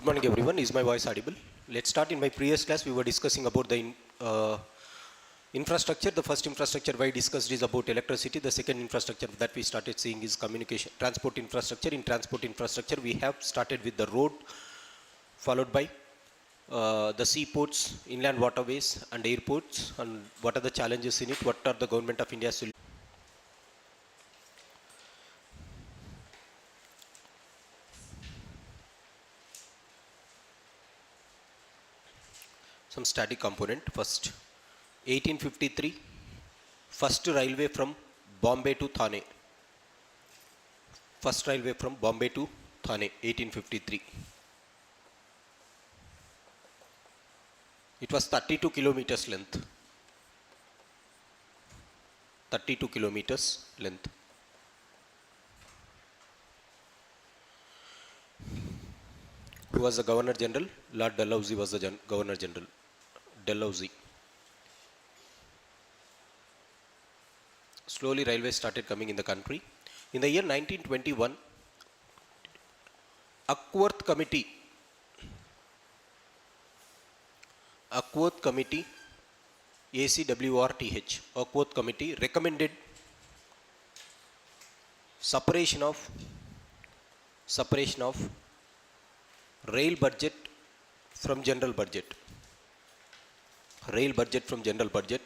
Good morning everyone. Is my voice audible? Let's start. In my previous class we were discussing about the infrastructure. The first infrastructure we discussed is about electricity. The second infrastructure that we started seeing is communication, transport infrastructure. In transport infrastructure we have started with the road, followed by the seaports, inland waterways and airports, and what are the challenges in it, what are the government of India's solutions. Some static component. First, 1853, first railway from Bombay to Thane. First railway from Bombay to Thane, 1853. It was 32 kilometers length. 32 kilometers length. Who was the Governor General? Lord Dalhousie was the Governor General. Dalhousie. Slowly railways started coming in the country. In the year 1921, Ackworth Committee, ACWRTH, Ackworth Committee recommended separation of rail budget from general budget. Rail budget from general budget.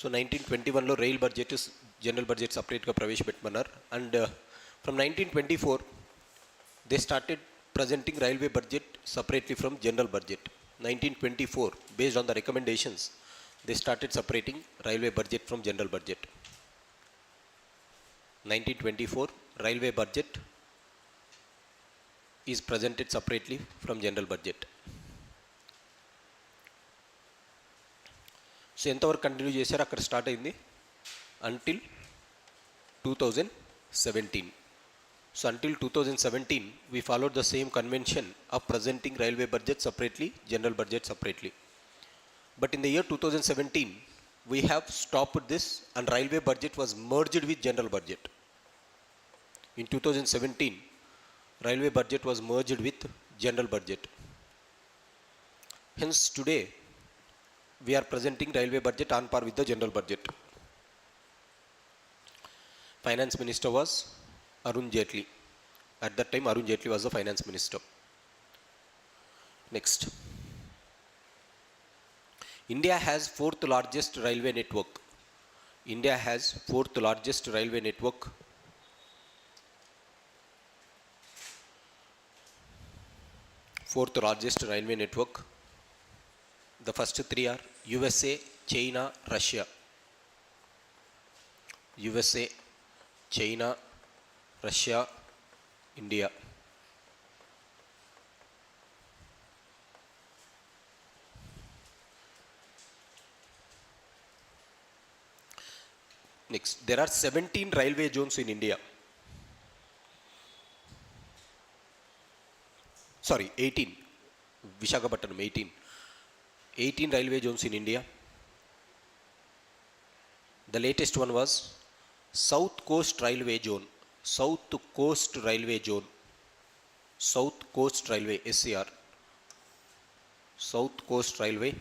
So 1921 లో rail budget is general budget separate గా ప్రవేశపెట్టమన్నారు. And from 1924 they started presenting railway budget separately from general budget. 1924, based on the recommendations, they started separating railway budget from general budget. 1924 railway budget is presented separately from general budget. So ఎంతవరకు continue చేశారు, అక్కడ start అయింది until 2017. So until 2017 we followed the same convention of presenting railway budget separately, general budget separately. But in the year 2017 we have stopped this and railway budget was merged with general budget. In 2017 railway budget was merged with general budget. Hence today we are presenting railway budget on par with the general budget. Finance minister was Arun Jaitley. At that time Arun Jaitley was the finance minister. Next, India has fourth largest railway network. India has fourth largest railway network. Fourth largest railway network. The first three are USA, China, Russia. USA, China, Russia, India. Next, there are 17 railway zones in India. Sorry, 18. Visakhapatnam, 18. 18 railway zones in India. The latest one was South Coast Railway Zone. South Coast Railway Zone. South Coast Railway, SCR. South Coast Railway,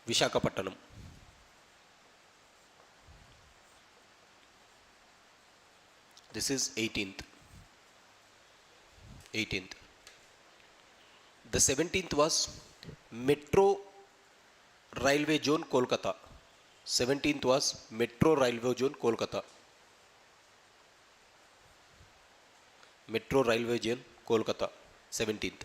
Visakhapatnam. This is 18th. The 17th was Metro Railway Zone, Kolkata. 17th was Metro Railway Zone, Kolkata. Metro Railway Zone, Kolkata, 17th.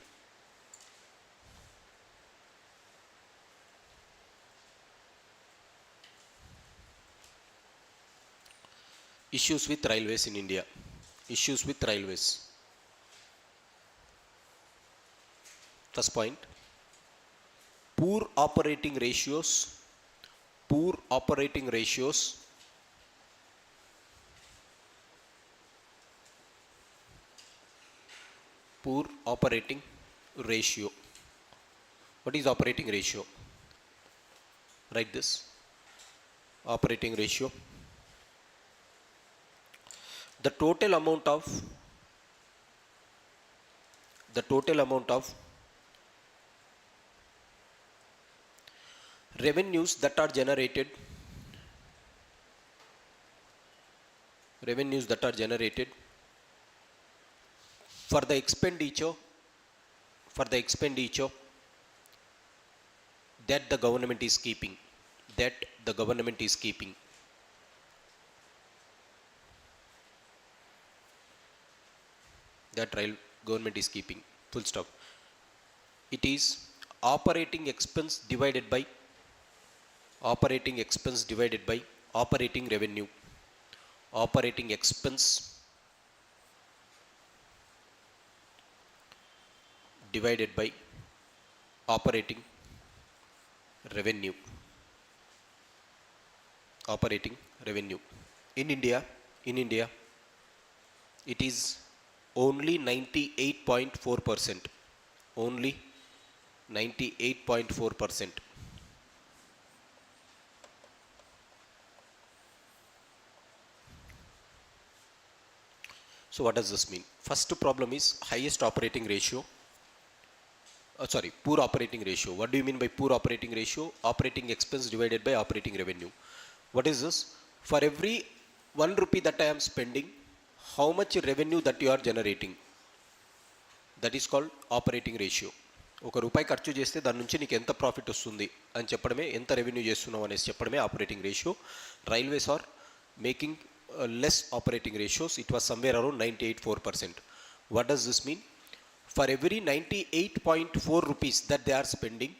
Issues with railways in India. Issues with railways. First point, poor operating ratios. Poor operating ratios. Poor operating ratio. What is operating ratio? Write this. Operating ratio. the total amount of revenues that are generated for the expenditure that the government is keeping, full stop. It is operating expense divided by operating revenue. Operating expense divided by operating revenue. In India, it is only 98.4%. Only 98.4%. So what does this mean? First problem is highest operating ratio. Poor operating ratio. What do you mean by poor operating ratio? Operating expense divided by operating revenue. What is this? For every 1 rupee that I am spending, how much revenue that you are generating? That is called operating ratio. ఒక రూపాయి ఖర్చు చేస్తే దాని నుంచి నీకు ఎంత profit వస్తుంది అని చెప్పడమే, ఎంత రెవెన్యూ చేస్తున్నావు అనేసి చెప్పడమే operating ratio. Railways are making less operating ratios. It was somewhere around 98.4%. What does this mean? For every 98.4 rupees that they are spending,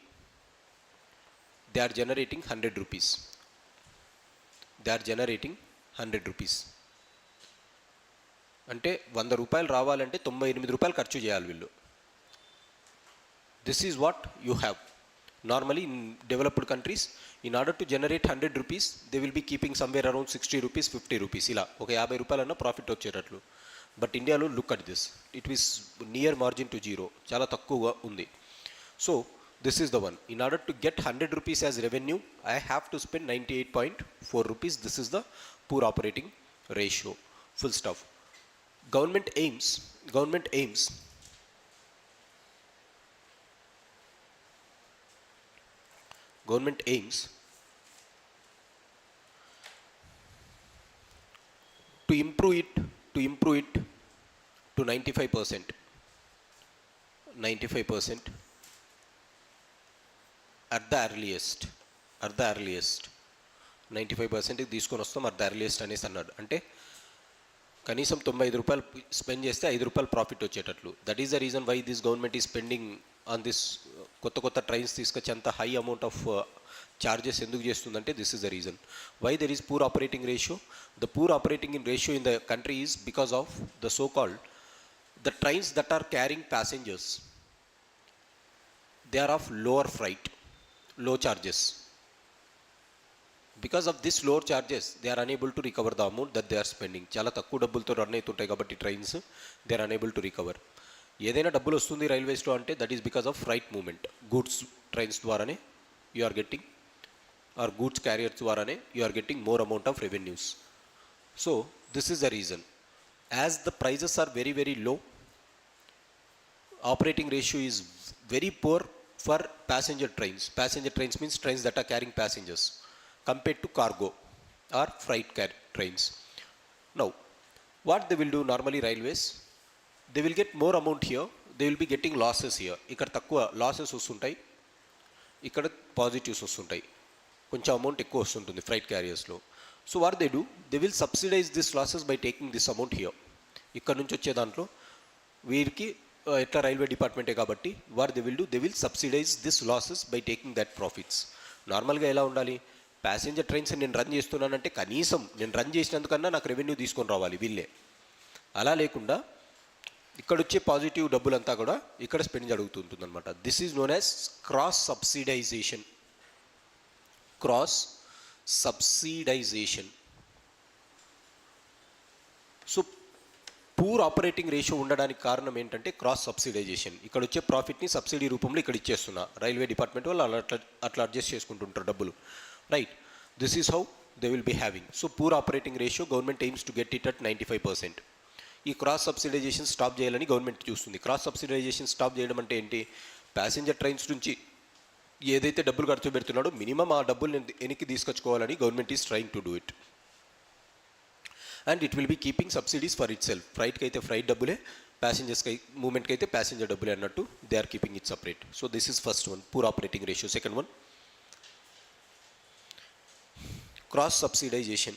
they are generating 100 rupees. అంటే 100 రూపాయలు రావాలంటే 98 రూపాయలు ఖర్చు చేయాలి వీళ్ళు. This is what you have. Normally in developed countries, in order to generate 100 rupees, they will be keeping somewhere around 60 rupees, 50 rupees. ఇలా ఒక 50 రూపాయలన్న profit వచ్చేటట్లు. బట్ ఇండియాలో look at this, it is near margin to zero, చాలా తక్కువగా ఉంది. So this is the one. In order to get 100 rupees as revenue, I have to spend 98.4 rupees. This is the poor operating ratio. Full stop. Government aims to improve it to 95%. 95% at the earliest. 95% తీసుకొని వస్తాం at the earliest అనేసి అన్నాడు. అంటే కనీసం 95 రూపాయలు spend చేస్తే 5 రూపాయలు profit వచ్చేటట్లు. That is the reason why this government is spending on this. కొత్త ట్రైన్స్ తీసుకొచ్చి అంత హై అమౌంట్ ఆఫ్ చార్జెస్ ఎందుకు చేస్తుందంటే this is the reason why there is poor operating ratio. The poor operating ratio in the country is because of the so called the trains that are carrying passengers, they are of lower freight, low charges. Because of this lower charges, they are unable to recover the amount that they are spending. చాలా తక్కువ డబ్బులతో run అవుతుంటాయి కాబట్టి trains, they are unable to recover. ఏదైనా డబ్బులు వస్తుంది రైల్వేస్లో అంటే that is because of freight movement. Goods trains ద్వారానే you are getting, or goods carriers ద్వారానే you are getting more amount of revenues. So this is the reason. As the prices are very very low, operating ratio is very poor for passenger trains. Passenger trains means trains that are carrying passengers compared to cargo or freight trains. Now, what they will do normally railways, they will get more amount here, they will be getting losses here. ఇక్కడ తక్కువ losses వస్తుంటాయి, ఇక్కడ positives వస్తుంటాయి, కొంచెం amount ఎక్కువ వస్తుంటుంది freight క్యారియర్స్లో. So what they do, they will subsidize this losses by taking this amount here. ఇక్కడ నుంచి వచ్చే దాంట్లో వీరికి ఎట్లా రైల్వే డిపార్ట్మెంటే కాబట్టి what they will do, they will subsidize this losses by taking that profits. నార్మల్గా ఎలా ఉండాలి, ప్యాసింజర్ ట్రైన్స్ నేను రన్ చేస్తున్నానంటే కనీసం నేను రన్ చేసినందుకన్నా నాకు రెవెన్యూ తీసుకొని రావాలి వీళ్ళే. అలా లేకుండా ఇక్కడ వచ్చే పాజిటివ్ డబ్బులంతా కూడా ఇక్కడ స్పెండ్ జరుగుతుంటుంది అనమాట. This is known as cross subsidization. So poor operating ratio ఉండడానికి కారణం ఏంటంటే క్రాస్ సబ్సిడైజేషన్. ఇక్కడ వచ్చే ప్రాఫిట్ని సబ్సిడీ రూపంలో ఇక్కడ ఇచ్చేస్తున్నా, రైల్వే డిపార్ట్మెంట్ వాళ్ళు అట్లా అడ్జస్ట్ చేసుకుంటుంటారు డబ్బులు, right. This is how they will be having. So poor operating ratio, government aims to get it at 95%. ఈ క్రాస్ సబ్సిడైజేషన్ స్టాప్ చేయాలని గవర్నమెంట్ చూస్తుంది. క్రాస్ సబ్సిడైజేషన్ స్టాప్ చేయడం అంటే ఏంటి? ప్యాసింజర్ ట్రైన్స్ నుంచి ఏదైతే డబ్బులు ఖర్చు పెడుతున్నాడో మినిమం ఆ డబ్బులు వెనక్కి తీసుకొచ్చుకోవాలని government is trying to do it. And it will be keeping subsidies for itself. ఫ్రైట్కి అయితే ఫ్రైట్ డబ్బులే, ప్యాసింజర్స్కి మూమెంట్కి అయితే ప్యాసింజర్ డబ్బులే అన్నట్టు they are keeping it separate. So this is first one, poor operating ratio. Second one, cross subsidization.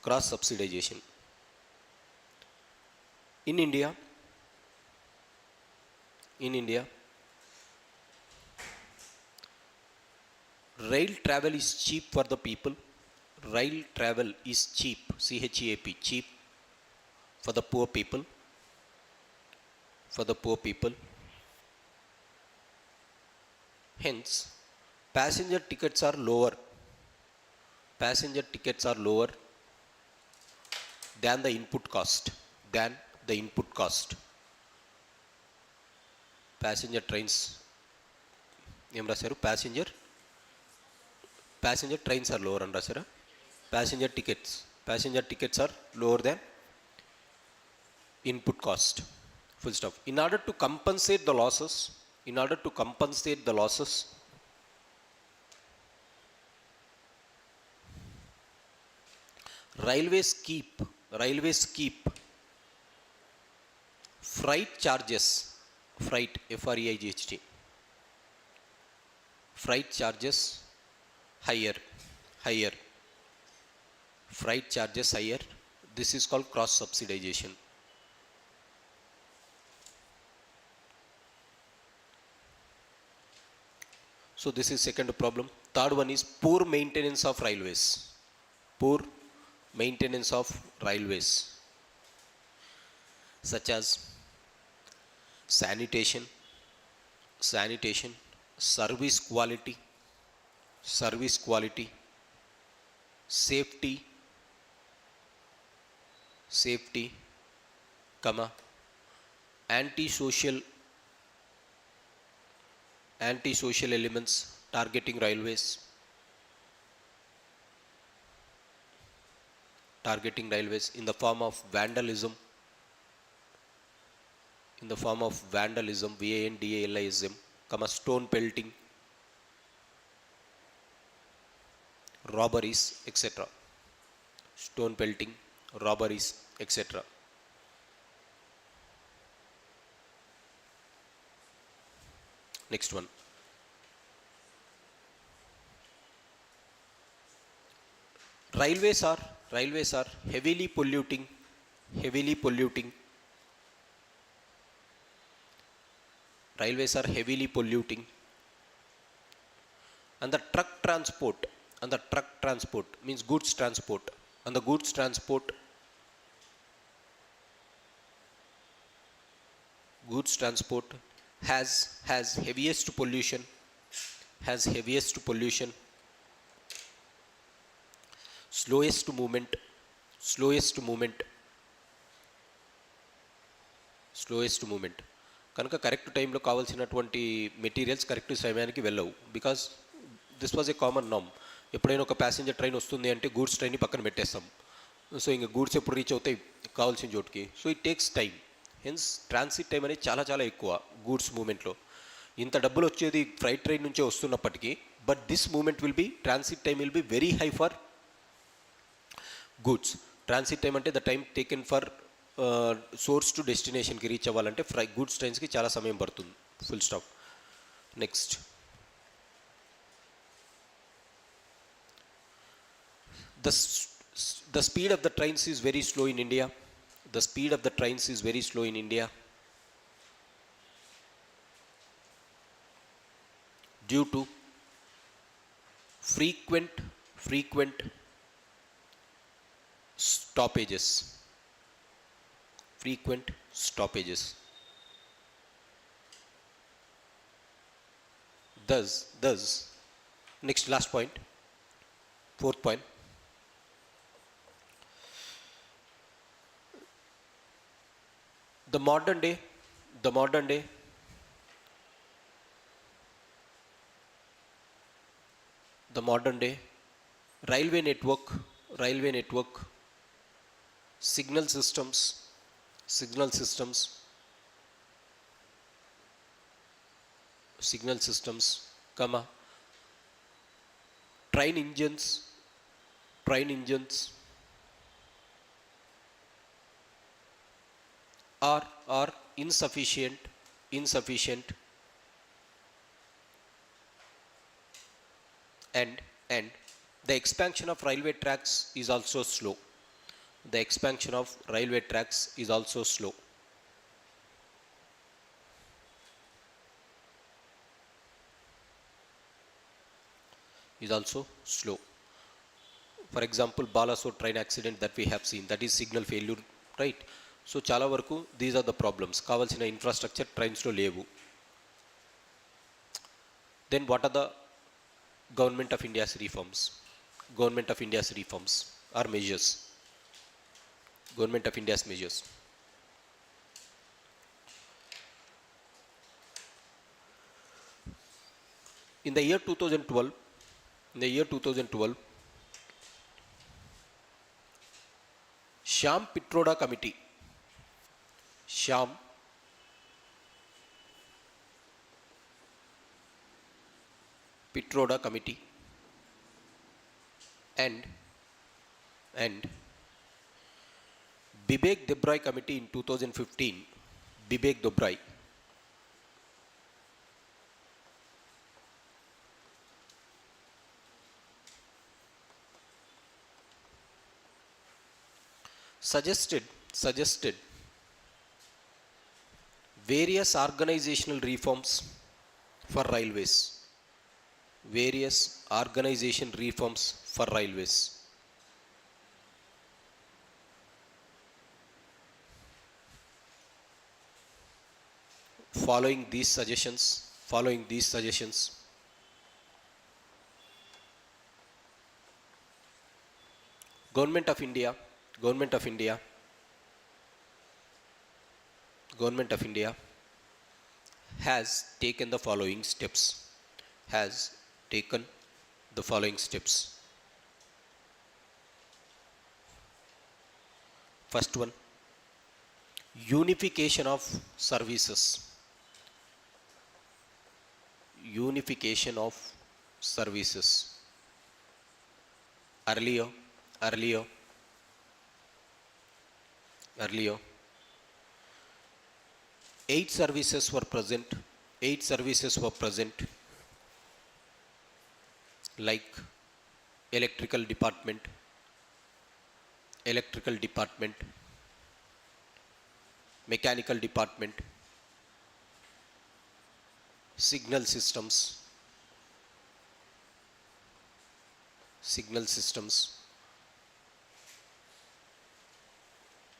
Cross subsidization in India, rail travel is cheap for the people. Rail travel is cheap, CHEAP, cheap for the poor people, hence passenger tickets are lower than the input cost. Passenger trains ఏం రాశారు? passenger trains are lower అని రాశారా? passenger tickets are lower than input cost, full stop. In order to compensate the losses, railways keep freight charges, freight FREIGHT, freight charges higher, freight charges higher. This is called cross subsidization. So this is second problem. Third one is poor maintenance of railways. Such as sanitation, service quality, safety, antisocial elements targeting railways in the form of vandalism, vandalism, stone pelting, robberies, etc. Next one, railways are heavily polluting. And the truck transport means goods transport, and the goods transport has heaviest pollution, slowest movement, కనుక correct టైంలో కావాల్సినటువంటి materials correct సమయానికి వెళ్ళవు. Because this was a common నామ్. ఎప్పుడైనా ఒక passenger train వస్తుంది అంటే గూడ్స్ ట్రైన్ని పక్కన పెట్టేస్తాం. సో ఇంకా గూడ్స్ ఎప్పుడు రీచ్ అవుతాయి కావాల్సిన చోటుకి. So it takes time. Hence transit time అనేది చాలా ఎక్కువ గూడ్స్ మూమెంట్లో. ఇంత డబ్బులు వచ్చేది ఫ్రైట్ ట్రైన్ నుంచే వస్తున్నప్పటికీ, but this movement will be, transit time will be very high for goods. Transit time అంటే the time taken for source to డెస్టినేషన్కి రీచ్ అవ్వాలంటే గూడ్స్ ట్రైన్స్కి చాలా సమయం పడుతుంది. Full stop. Next, the speed of the trains is very slow in India. Due to frequent stoppages. Thus, next, last point, fourth point, the modern day the modern day railway network, signal systems, signal systems, signal systems, comma, train engines, train engines are insufficient, insufficient, and the expansion of railway tracks is also slow. The expansion of railway tracks is also slow. Is also slow. For example, Balasore train accident that we have seen, that is signal failure, right? So chala varaku these are the problems. Kavalsina infrastructure trains lo levu. Then what are the Government of India's reforms? Government of India's reforms are measures. Government of India's measures. In the year 2012, Sham Pitroda Committee, Sham Pitroda Committee and Bibek Debrai Committee in 2015, Bibek Debrai, suggested various organizational reforms for railways. Various organization reforms for railways. Following these suggestions, Government of India has taken the following steps. First one, unification of services. Earlier, 8 services were present, like electrical department, mechanical department, signal systems,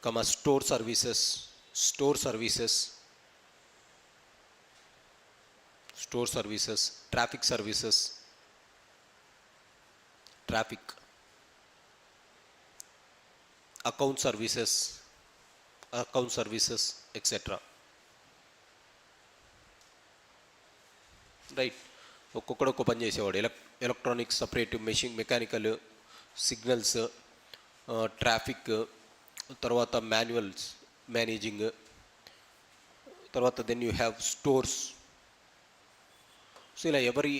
comma, store services, traffic services, account services, etc. Right? ఒక్కొక్కడు ఒక్క పని చేసేవాడు. Electronics separate, mechanical, signals, traffic, తర్వాత manuals managing, తర్వాత then you have stores. So ఇలా ఎవరి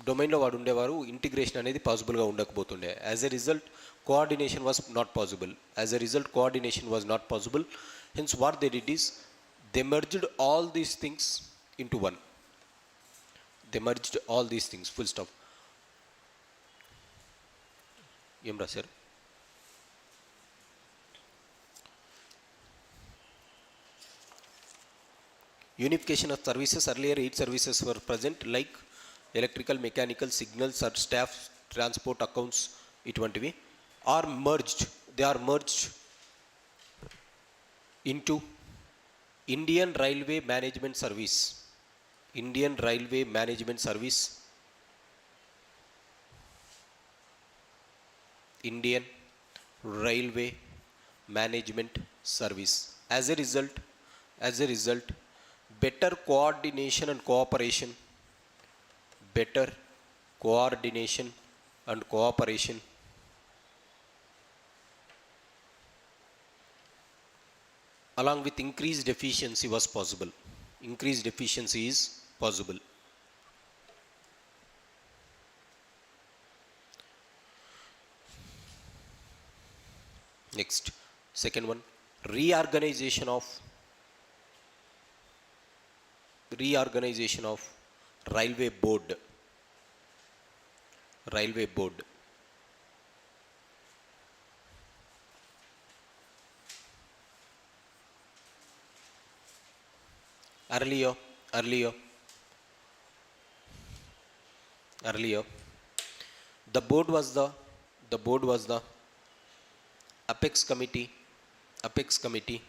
డొమైన్లో వాడు ఉండేవారు. ఇంటిగ్రేషన్ అనేది పాసిబుల్గా ఉండకపోతుండే. As a result coordination was not possible. Hence what they did is they merged all these things into one. Full stop. ఏం రాశారు? Unification of services. Earlier 8 services were present, like electrical, mechanical, signals, staff, transport, accounts, ఇటువంటివి are merged. They are merged into Indian Railway Management Service. Indian Railway Management Service. As a result, better coordination and cooperation and cooperation along with increased efficiency was possible. Increased efficiency is possible. Next, second one, reorganization of railway board. Railway board. Earlier, the board was the apex committee, apex committee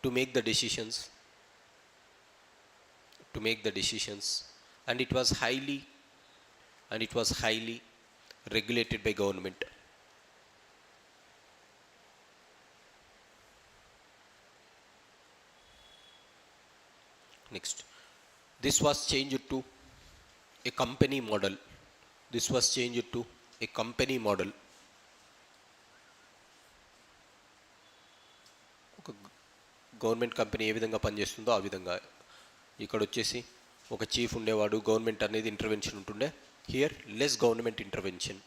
to make the decisions, and it was highly regulated by government. Next, this was changed to a company model. ఒక government company ఏ విధంగా పనిచేస్తుందో ఆ విధంగా ఇక్కడ వచ్చేసి ఒక chief ఉండేవాడు, government అనేది ఇంటర్వెన్షన్ ఉంటుండే. Here less government intervention.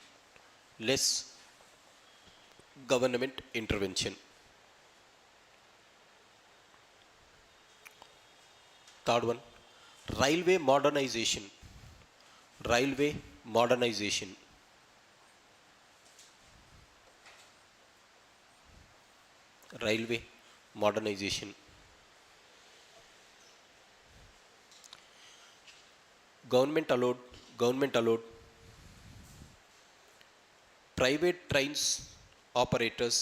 Third one, railway modernisation. Government allowed private train operators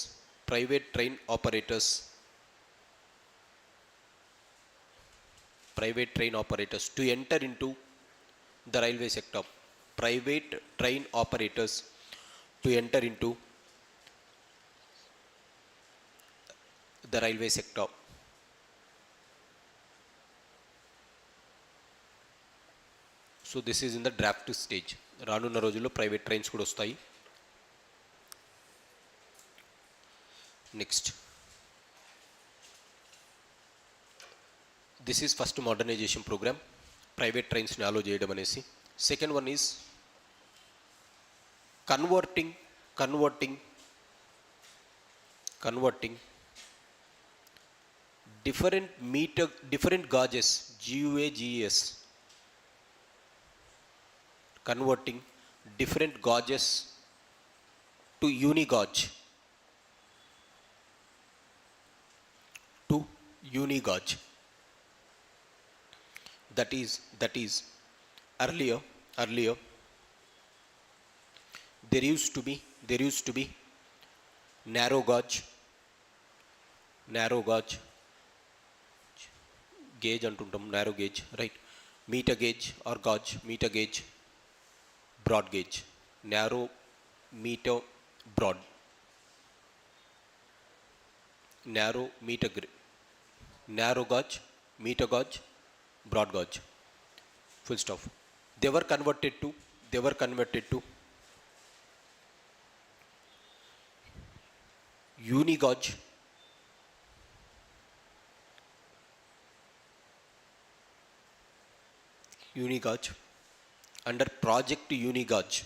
to enter into the railway sector. Private train operators to enter into the railway sector. So this is in the draft stage. రానున్న రోజుల్లో private trains కూడా వస్తాయి. Next, this is first modernization programme, private ట్రైన్స్ని allow చేయడం అనేసి. Second one is converting different gauges, GUAGES, converting different gauges to uni gauge. That is earlier there used to be narrow gauge gauge antuntam, narrow gauge, right? Meter gauge or gauge, meter gauge, broad gauge, narrow, meter, broad, narrow gauge, meter gauge, broad gauge, full stop. They were converted to uni gauge, under project uni gauge.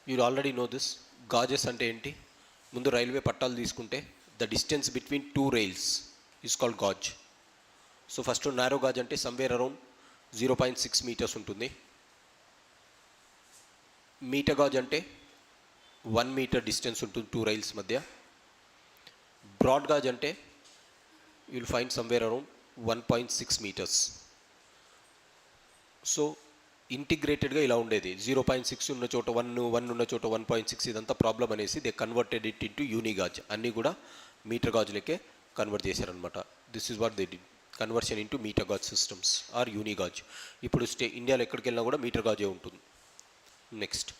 You already know this. Gauges అంటే ఏంటి? ముందు railway పట్టాలు తీసుకుంటే the distance between two rails is called gauge. So first narrow gauge అంటే somewhere around 0.6 metres ఉంటుంది. Metre gauge అంటే 1 metre distance ఉంటుంది two rails మధ్య. బ్రాడ్ గాజ్ అంటే you will find somewhere around 1.6 metres. So ఇంటిగ్రేటెడ్గా ఇలా ఉండేది. 0.6 ఉన్న చోట 1 ఉన్న చోట 1.6, ఇదంతా ప్రాబ్లం అనేసి they converted it into uni gauge. అన్నీ కూడా మీటర్ గాజులకే కన్వర్ట్ చేశారనమాట. This is what they did, conversion into metre gauge systems or uni gauge. ఇప్పుడు ఇండియాలో ఎక్కడికి వెళ్ళినా కూడా మీటర్ గాజే ఉంటుంది. Next,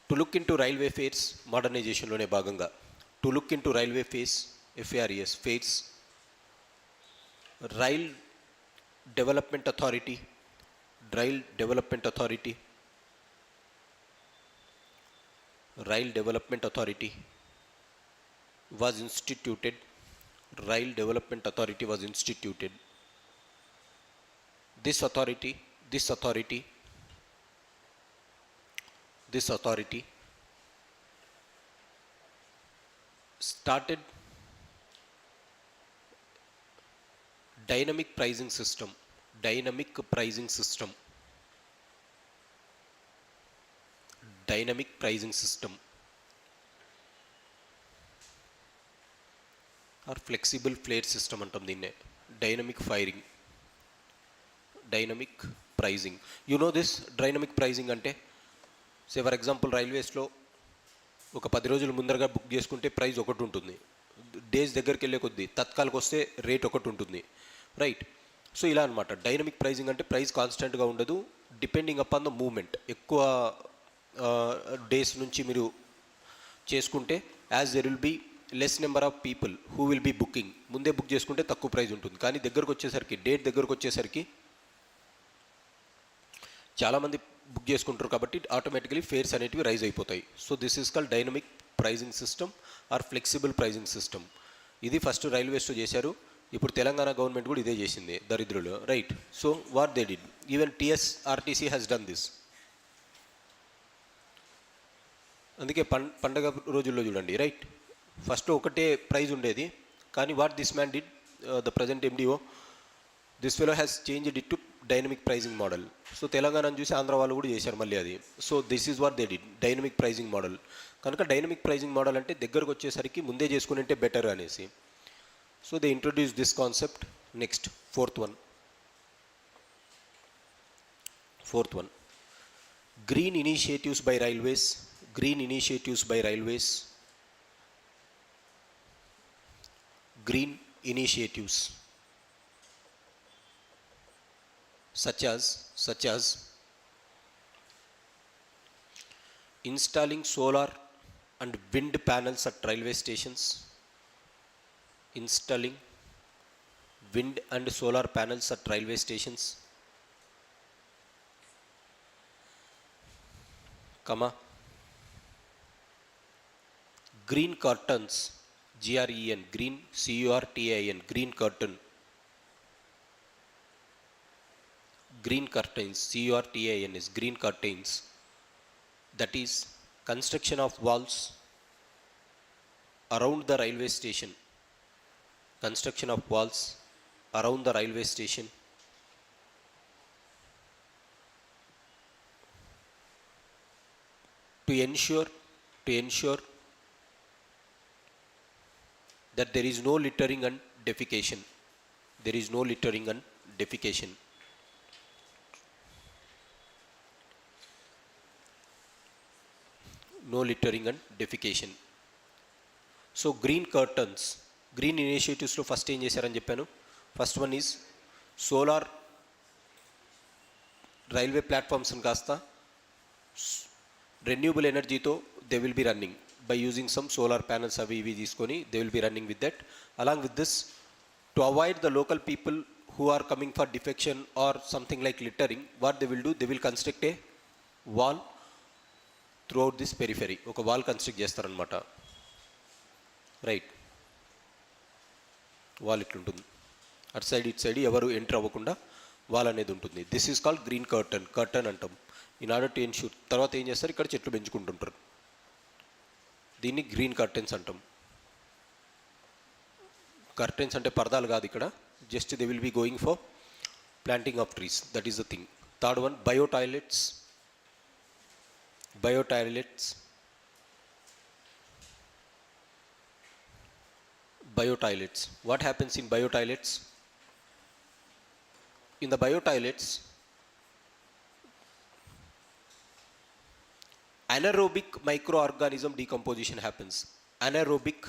to look into railway fares మోడర్నైజేషన్లోనే భాగంగా to look into railway FARES fares Rail development Authority Rail Development Authority Rail Development Authority was instituted. Rail Development Authority was instituted. This authority started dynamic pricing system. Dynamic pricing system or flexible flare system antam dinne. Dynamic pricing. You know this dynamic pricing ante, say for example railways lo ఒక 10 రోజుల ముందరగా book చేసుకుంటే price ఒకటి ఉంటుంది, days దగ్గరికి వెళ్ళే కొద్దీ తత్కాలకు వస్తే rate ఒకటి ఉంటుంది, రైట్? సో ఇలా అనమాట. డైనమిక్ ప్రైజింగ్ అంటే ప్రైస్ కాన్స్టెంట్గా ఉండదు, డిపెండింగ్ అపాన్ ద మూమెంట్. ఎక్కువ డేస్ నుంచి మీరు చేసుకుంటే as there will be less number of people who will be booking. ముందే బుక్ చేసుకుంటే తక్కువ ప్రైస్ ఉంటుంది, కానీ దగ్గరకు వచ్చేసరికి డేట్ దగ్గరకు వచ్చేసరికి చాలామంది బుక్ చేసుకుంటారు కాబట్టి ఆటోమేటికలీ ఫేర్స్ అనేటివి రైజ్ అయిపోతాయి. So this is called dynamic pricing system or flexible pricing system. ఇది ఫస్ట్ రైల్వేస్లో చేశారు, ఇప్పుడు తెలంగాణ గవర్నమెంట్ కూడా ఇదే చేసింది దరిద్రులు, right? So what they did, even TSRTC has done this. అందుకే పండగ రోజుల్లో చూడండి, రైట్? ఫస్ట్ ఒకటే ప్రైజ్ ఉండేది, కానీ what this man did, the present MDO, this fellow has changed it to dynamic pricing model. So తెలంగాణను చూసి ఆంధ్ర వాళ్ళు కూడా చేశారు మళ్ళీ అది. So this is what they did, dynamic pricing model. కనుక డైనమిక్ ప్రైజింగ్ మోడల్ అంటే దగ్గరకు వచ్చేసరికి ముందే చేసుకుని బెటర్ అనేసి. So they introduced this concept. Next, fourth one. Green initiatives by railways. Green initiatives such as installing solar and wind panels at railway stations. Installing wind and solar panels at railway stations, green curtains, GREN, green CURTAIN, green curtain, green curtains, CURTAIN is green curtains, that is construction of walls around the railway station. Construction of walls around the railway station to ensure that there is no littering and defecation. So green curtains, green ఇనిషియేటివ్స్లో first ఏం చేశారని చెప్పాను. First one is solar railway ప్లాట్ఫామ్స్ని కాస్త renewable ఎనర్జీతో they will be running by using some solar panels అవి ఇవి తీసుకొని they will be running with that. Along with this, to avoid the local people who are coming for defection or something like littering, what they will do, they will construct a wall throughout this periphery. ఒక wall construct చేస్తారనమాట, right? Wall ఇట్లుంటుంది, అటు side ఇటు side ఎవరు enter అవ్వకుండా wall అనేది ఉంటుంది. This is called green curtain అంటాం. In order to ensure. తర్వాత ఏం చేస్తారు, ఇక్కడ చెట్లు పెంచుకుంటుంటారు, దీన్ని గ్రీన్ కర్టెన్స్ అంటాం. కర్టెన్స్ అంటే పరదాలు కాదు ఇక్కడ, just they will be going for planting of trees, that is the thing. Third one, bio toilets. What happens in bio toilets? In the bio toilets, anaerobic microorganism decomposition happens. Anaerobic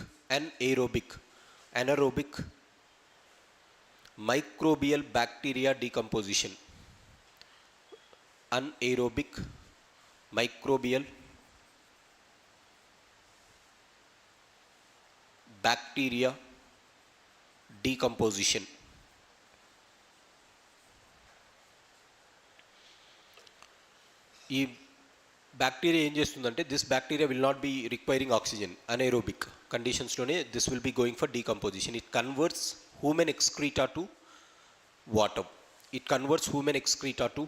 microbial bacteria decomposition. Anaerobic microbial bacteria decomposition. ఈ bacteria ఏం చేస్తుందంటే this bacteria will not be requiring oxygen, anaerobic కండిషన్స్లోనే this will be going for decomposition. It converts human excreta to water. It converts human excreta to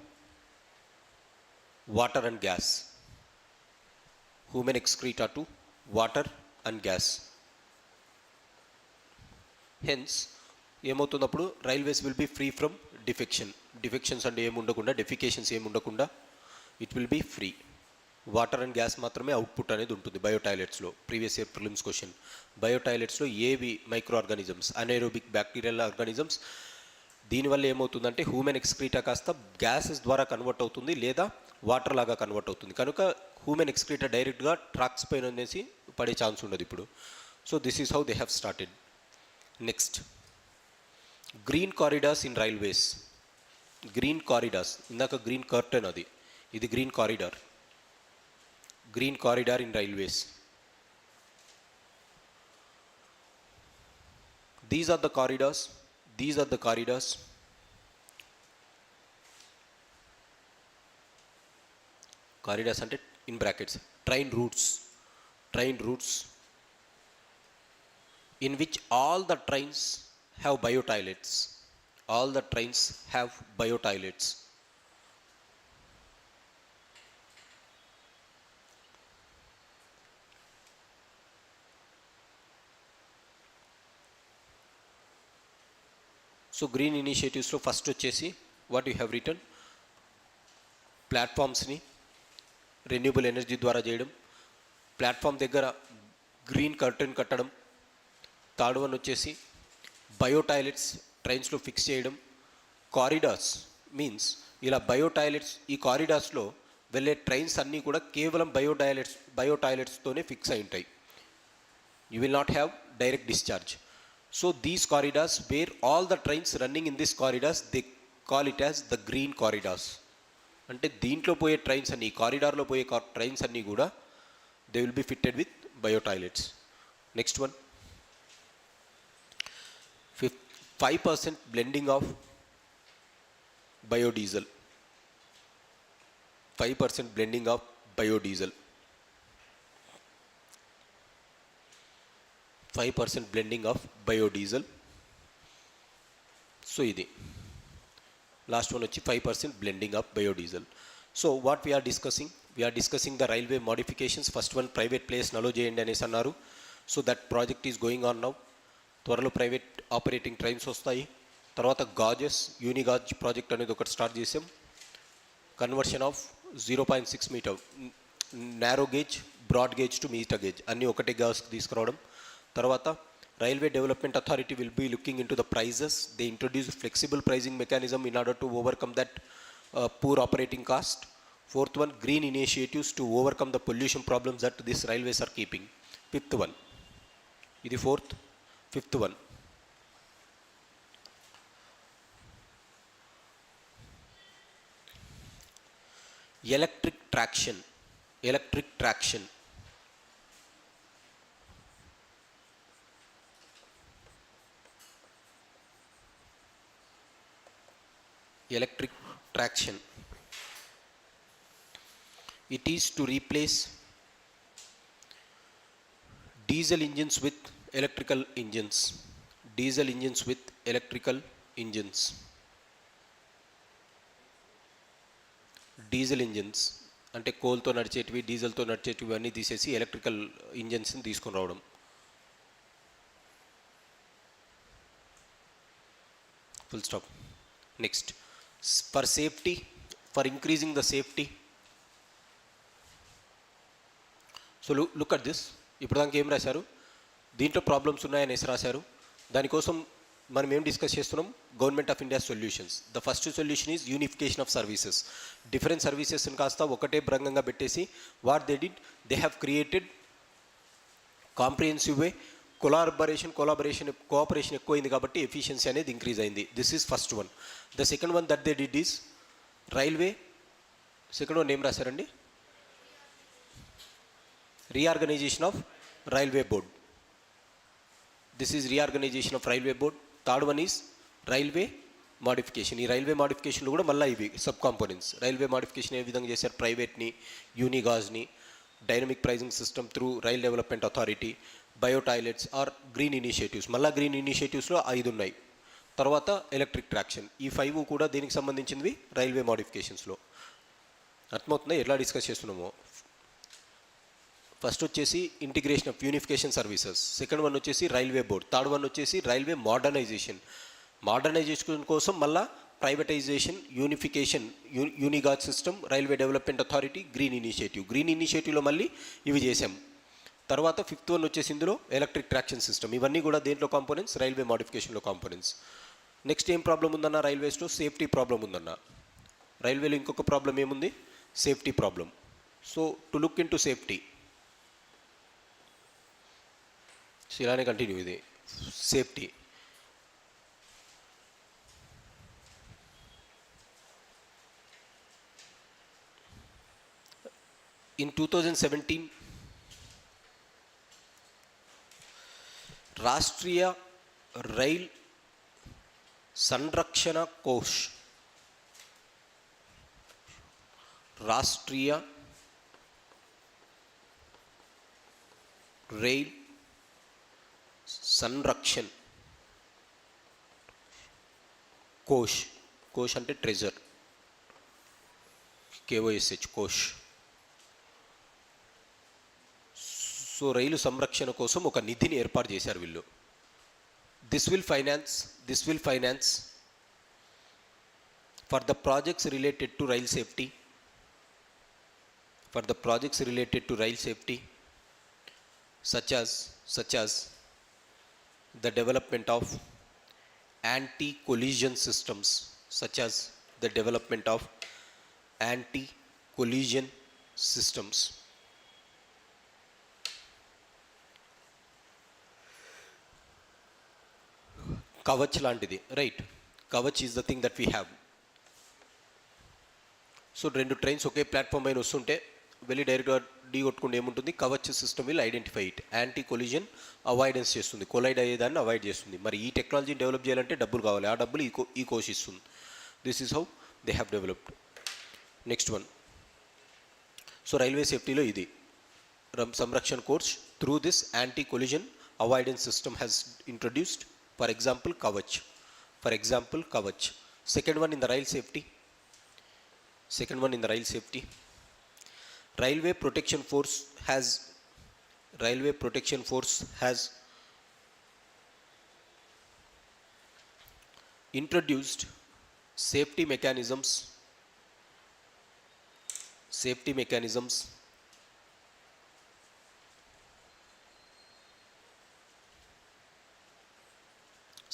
water and gas. Human excreta to water and gas. Hence ఏమవుతున్నప్పుడు railways will be free from defections అంటే ఏముండకుండా, defecations ఏముండకుండా it will be free. Water and gas మాత్రమే output అనేది ఉంటుంది బయోటాయిలెట్స్లో. Previous year prelims question. బయోటాయిలెట్స్లో ఏవి micro organisms, అనైరోబిక్ bacterial organisms. దీనివల్ల ఏమవుతుందంటే హ్యూమన్ ఎక్స్క్రీటా కాస్త గ్యాసెస్ ద్వారా కన్వర్ట్ అవుతుంది లేదా వాటర్ లాగా కన్వర్ట్ అవుతుంది. కనుక హ్యూమన్ ఎక్స్క్రీటా డైరెక్ట్గా ట్రాక్స్ పైన అనేసి పడే ఛాన్స్ ఉండదు ఇప్పుడు. So this is how they have started. Next, green corridors in railways. Green corridors, ఇందాక గ్రీన్ కర్టెన్ అది, ఇది green corridor. Green corridor in railways. These are the corridors. Corridors అంటే in brackets train routes in which all the trains have biotoilets. So green ఇనిషియేటివ్స్లో first వచ్చేసి what you have return, ప్లాట్ఫామ్స్ని renewable energy ద్వారా చేయడం, platform దగ్గర green curtain కట్టడం. Third one వచ్చేసి biotoilets ట్రైన్స్లో ఫిక్స్ చేయడం. కారిడార్స్ మీన్స్ ఇలా బయోటాయిలెట్స్, ఈ కారిడార్స్లో వెళ్ళే ట్రైన్స్ అన్నీ కూడా కేవలం బయోటాయిలెట్స్తోనే ఫిక్స్ అయి ఉంటాయి. You will not have direct discharge. So these corridors, where all the trains running in these corridors, they call it as the green corridors. అంటే దీంట్లో పోయే ట్రైన్స్ అన్ని, కారిడార్లో పోయే ట్రైన్స్ అన్నీ కూడా they will be fitted with biotoilets. Next one, 5% blending of biodiesel. 5% blending of biodiesel. 5% blending of biodiesel. So ఇది last one వచ్చి 5% blending of biodiesel. So what we are discussing the railway modifications. First one, private ప్లేయర్స్ని allow చేయండి అనేసి అన్నారు. So that project is going on now. త్వరలో private operating trains వస్తాయి. తర్వాత unigauge project అనేది ఒకటి స్టార్ట్ చేసాం. Conversion of 0.6 metre narrow gauge, broad gauge to metre gauge అన్నీ ఒకటే గాజ్కి తీసుకురావడం. తర్వాత railway development authority will be looking into the prices. They introduce flexible pricing mechanism in order to overcome that poor operating cost. Fourth one, green initiatives to overcome the pollution problems that this railways are keeping. Fifth one, ఇది fourth. Fifth one, electric traction. Electric traction. It is to replace diesel engines with electrical engines. Diesel engines అంటే కోల్తో నడిచేటివి, డీజిల్తో నడిచేటివి అన్నీ తీసేసి electrical ఇంజిన్స్ని తీసుకొని రావడం. Full stop. Next, for increasing the safety. So look at this. ఇప్పుడు దానికి ఏం రాశారు, దీంట్లో ప్రాబ్లమ్స్ ఉన్నాయనేసి రాశారు. దానికోసం మనం ఏం డిస్కస్ చేస్తున్నాం, government of India solutions. The first solution is unification of services. Different సర్వీసెస్ని కాస్త ఒకటే బృంగంగా పెట్టేసి what they did, they have created comprehensive way. Cooperation ఎక్కువైంది కాబట్టి ఎఫిషియన్సీ అనేది ఇంక్రీజ్ అయింది. This is first one. The second one that they did is railway. Second one ఏం రాశారండి, reorganisation of railway board. This is reorganisation of railway board. Third one is railway modification. ఈ railway మాడిఫికేషన్లో కూడా మళ్ళీ ఇవి sub components. Railway modification ఏ విధంగా చేశారు? ప్రైవేట్ని, యూనిగాజ్ని, dynamic pricing system through rail development authority, bio toilets or green initiatives. మళ్ళీ గ్రీన్ ఇనిషియేటివ్స్లో 5 ఉన్నాయి. తర్వాత ఎలక్ట్రిక్ ట్రాక్షన్. ఈ 5 కూడా దీనికి సంబంధించినవి రైల్వే మాడిఫికేషన్స్లో. అర్థమవుతుందా ఎట్లా డిస్కస్ చేస్తున్నామో? ఫస్ట్ వచ్చేసి integration of unification services, second one వచ్చేసి రైల్వే బోర్డ్, థర్డ్ వన్ వచ్చేసి రైల్వే మోడర్నైజేషన్. మోడర్నైజేషన్ కోసం మళ్ళా privatisation, unification, unigauge system, railway development authority, green initiative. Green ఇనిషియేటివ్లో మళ్ళీ ఇవి చేసాం. తర్వాత ఫిఫ్త్ వన్ వచ్చేసి ఇందులో ఎలక్ట్రిక్ ట్రాక్షన్ సిస్టమ్. ఇవన్నీ కూడా దేంట్లో కాంపోనెంట్స్? రైల్వే మాడిఫికేషన్లో కాంపోనెంట్స్. నెక్స్ట్ ఏం ప్రాబ్లం ఉందన్న రైల్వేస్లో? సేఫ్టీ ప్రాబ్లం ఉందన్న. రైల్వేలో ఇంకొక ప్రాబ్లం ఏముంది? Safety problem. So to look into safety, ఇలానే కంటిన్యూ. ఇది safety. In 2017, Rashtriya rail Sanrakshana Kosh, Rashtriya rail Sanrakshan Kosh. Kosh అంటే treasure, KOSH, Kosh. So rail సంరక్షణ కోసం ఒక నిధిని ఏర్పాటు చేశారు వీళ్ళు. This will finance for the projects related to rail safety, such as the development of anti-collision systems, Kavach లాంటిది, right? Kavach is the thing that we have. So 2 trains okay platform పైన వస్తుంటే వెళ్ళి డైరెక్ట్గా ఢీ కొట్టుకుంటే ఏముంటుంది? Kavach system will identify it. Anti collision avoidance చేస్తుంది, collide అయ్యేదాన్ని avoid చేస్తుంది. మరి ఈ టెక్నాలజీని డెవలప్ చేయాలంటే డబ్బులు కావాలి. ఆ డబ్బులు ఈ కోష్ ఇస్తుంది. This is how they have developed. Next one. So railway సేఫ్టీలో ఇది Sanrakshana Kosh through this anti collision avoidance system has introduced. For example, Kavach. Second one in the rail safety. Railway Protection Force has introduced safety mechanisms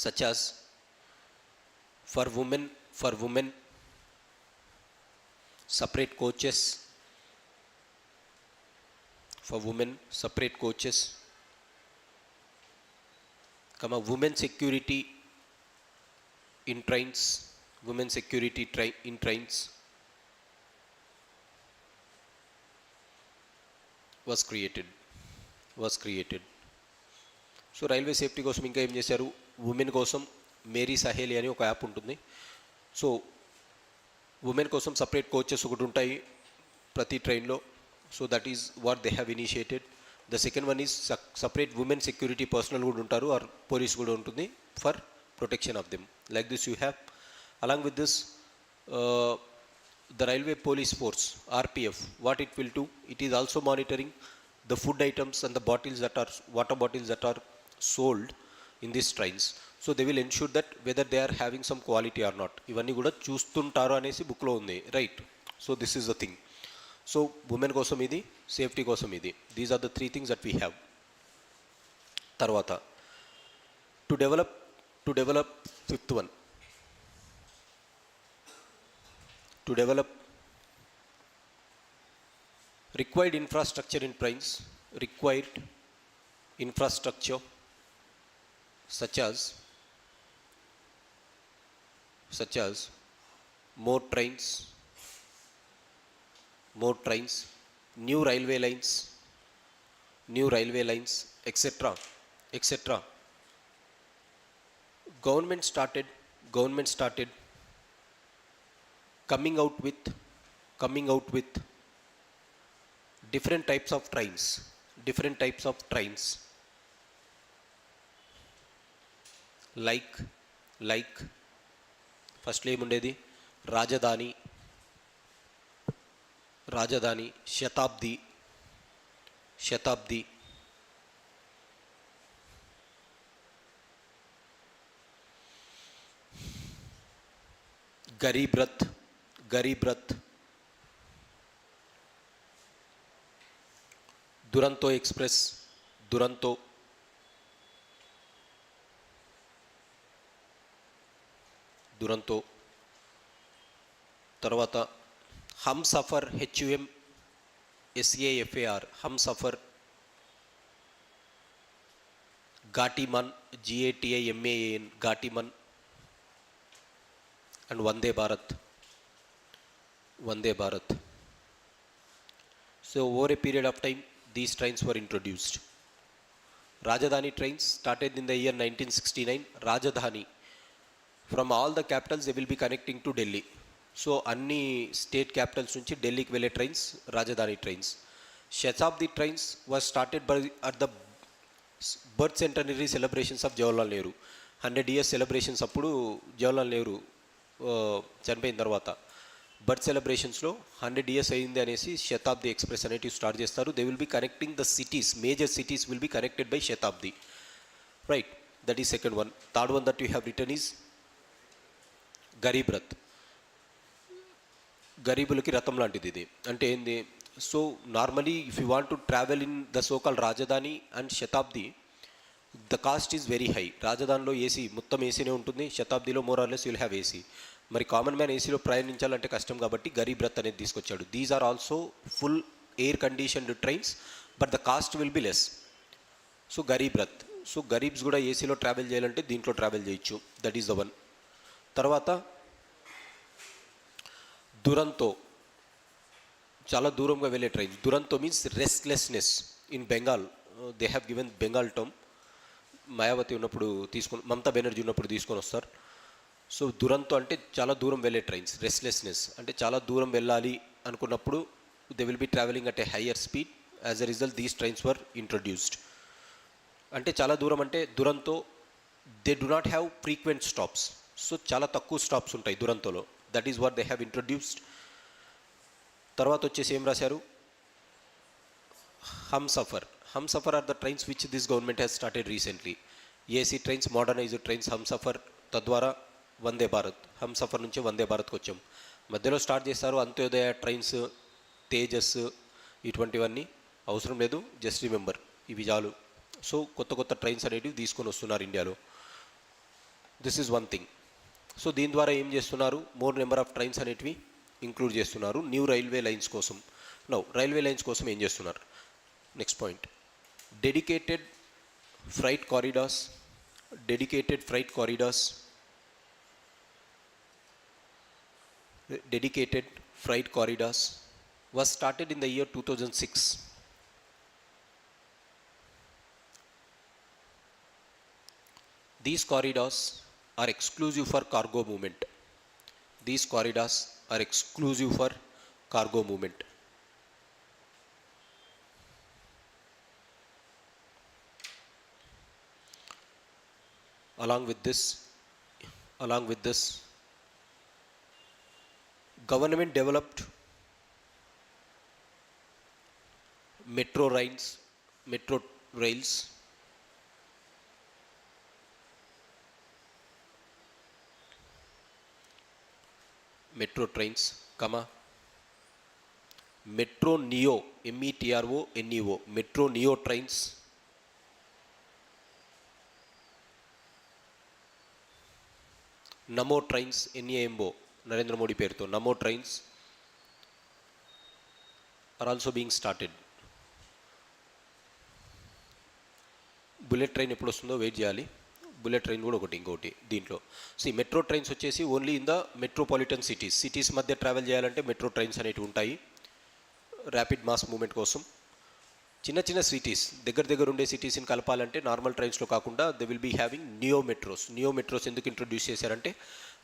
such as for women separate coaches, women security in trains, was created. So railway safety కోసం ఇంకా ఏం చేశారు? Women కోసం Mary Saheli అని ఒక app ఉంటుంది. So women కోసం separate coaches ఒకటి ఉంటాయి ప్రతి ట్రైన్లో. So that is what they have initiated. The second one is separate women security personal కూడా ఉంటారు, ఆర్ పోలీస్ కూడా ఉంటుంది for protection of them. Like this you have. Along with this the railway police force, RPF, what it will do? It is also monitoring the food items and the water bottles that are sold in these trains. So they will ensure that whether they are having some quality or not. ఇవన్నీ కూడా చూస్తుంటారు అనేసి బుక్లో ఉంది, right? So this is the thing. So women కోసం ఇది, safety కోసం ఇది. These are the 3 things that we have. తర్వాత to develop fifth one. To develop required infrastructure in trains, such as more trains, new railway lines, etc. government started coming out with different types of trains like ఫస్ట్లో ఏముండేది రాజధాని శతాబ్ది Garib Rath Duronto express Duronto తర్వాత Humsafar HUMSAFAR Humsafar ఘాటిమన్ GATIMAN ఘాటిమన్ and Vande Bharat. So over a period of time these trains were introduced. Rajdhani trains started in the year 1969. Rajdhani, from all the capitals they will be connecting to Delhi. So anni state capitals nunchi Delhi ki velle trains Rajdhani trains. Shatabdi trains was started at the birth centenary celebrations of Jawaharlal Nehru. 100 years celebrations appudu Jawaharlal Nehru చనిపోయిన తర్వాత birth సెలబ్రేషన్స్లో 100 years అయింది అనేసి Shatabdi express అనేటివి start చేస్తారు. They will be connecting the cities, major cities will be connected by Shatabdi, right? That is second one. Third one that you have return is Garib Rath. గరీబులకి రథం లాంటిది ఇది. అంటే ఏంది? So normally if you want to travel in the so called Rajdhani and Shatabdi, the cost is very high. రాజధానిలో AC, మొత్తం ఏసీనే ఉంటుంది. శతాబ్దిలో more or less you'll have AC. మరి కామన్ మ్యాన్ ఏసీలో ప్రయాణించాలంటే కష్టం కాబట్టి గరీబ్ రథ్ అనేది తీసుకొచ్చాడు. These are also full air conditioned trains, but the cost will be less. So Garib Rath. So గరీబ్స్ కూడా ఏసీలో ట్రావెల్ చేయాలంటే దీంట్లో ట్రావెల్ చేయొచ్చు. That is the one. తర్వాత దురంతో, చాలా దూరంగా వెళ్ళే train. Duronto means restlessness. In Bengal they have given Bengal term. Mayawati ఉన్నప్పుడు మమతా బెనర్జీ ఉన్నప్పుడు తీసుకొని వస్తారు. సో దురంతో అంటే చాలా దూరం వెళ్ళే ట్రైన్స్. రెస్ట్లెస్నెస్ అంటే చాలా దూరం వెళ్ళాలి అనుకున్నప్పుడు they will be travelling at a higher speed. As a result these trains were introduced. అంటే చాలా దూరం అంటే Duronto they do not have frequent stops. So చాలా తక్కువ స్టాప్స్ ఉంటాయి దురంతోలో. That is what they have introduced. తర్వాత వచ్చేసి ఏం రాశారు? Humsafar are the trains which this government has started recently. AC trains, modernized trains, Humsafar, తద్వారా వందే భారత్. హమ్సఫర్ నుంచి వందే భారత్కి వచ్చాం. మధ్యలో స్టార్ట్ చేస్తారు అంత్యోదయ ట్రైన్స్, తేజస్, ఇటువంటివన్నీ అవసరం లేదు. జస్ట్ రిమెంబర్, ఇవి చాలు. సో కొత్త కొత్త ట్రైన్స్ అనేటివి తీసుకొని వస్తున్నారు ఇండియాలో. This is one thing. So దీని ద్వారా ఏం చేస్తున్నారు? మోర్ నెంబర్ ఆఫ్ ట్రైన్స్ అనేటివి ఇంక్లూడ్ చేస్తున్నారు న్యూ రైల్వే లైన్స్ కోసం. నౌ రైల్వే లైన్స్ కోసం ఏం చేస్తున్నారు? Next point, dedicated freight corridors was started in the year 2006. These corridors are exclusive for cargo movement. Along with this, government developed metro rails, metro trains, Metro Neo, METRO, Metro Neo trains, Namo trains, NAMO, Narendra Modi పేరుతో Namo trains are also being started. Bullet train ఎప్పుడు వస్తుందో wait చేయాలి. Bullet train కూడా ఇంకోటి దీంట్లో. Metro trains వచ్చేసి only in the metropolitan cities మధ్య travel చేయాలంటే మెట్రో ట్రైన్స్ అనేవి ఉంటాయి ర్యాపిడ్ మాస్ మూవ్మెంట్ కోసం. చిన్న చిన్న సిటీస్ దగ్గర ఉండే సిటీస్ని కలపాలంటే నార్మల్ ట్రైన్స్లో కాకుండా they will be having neo metros ఎందుకు ఇంట్రొడ్యూస్ చేశారంటే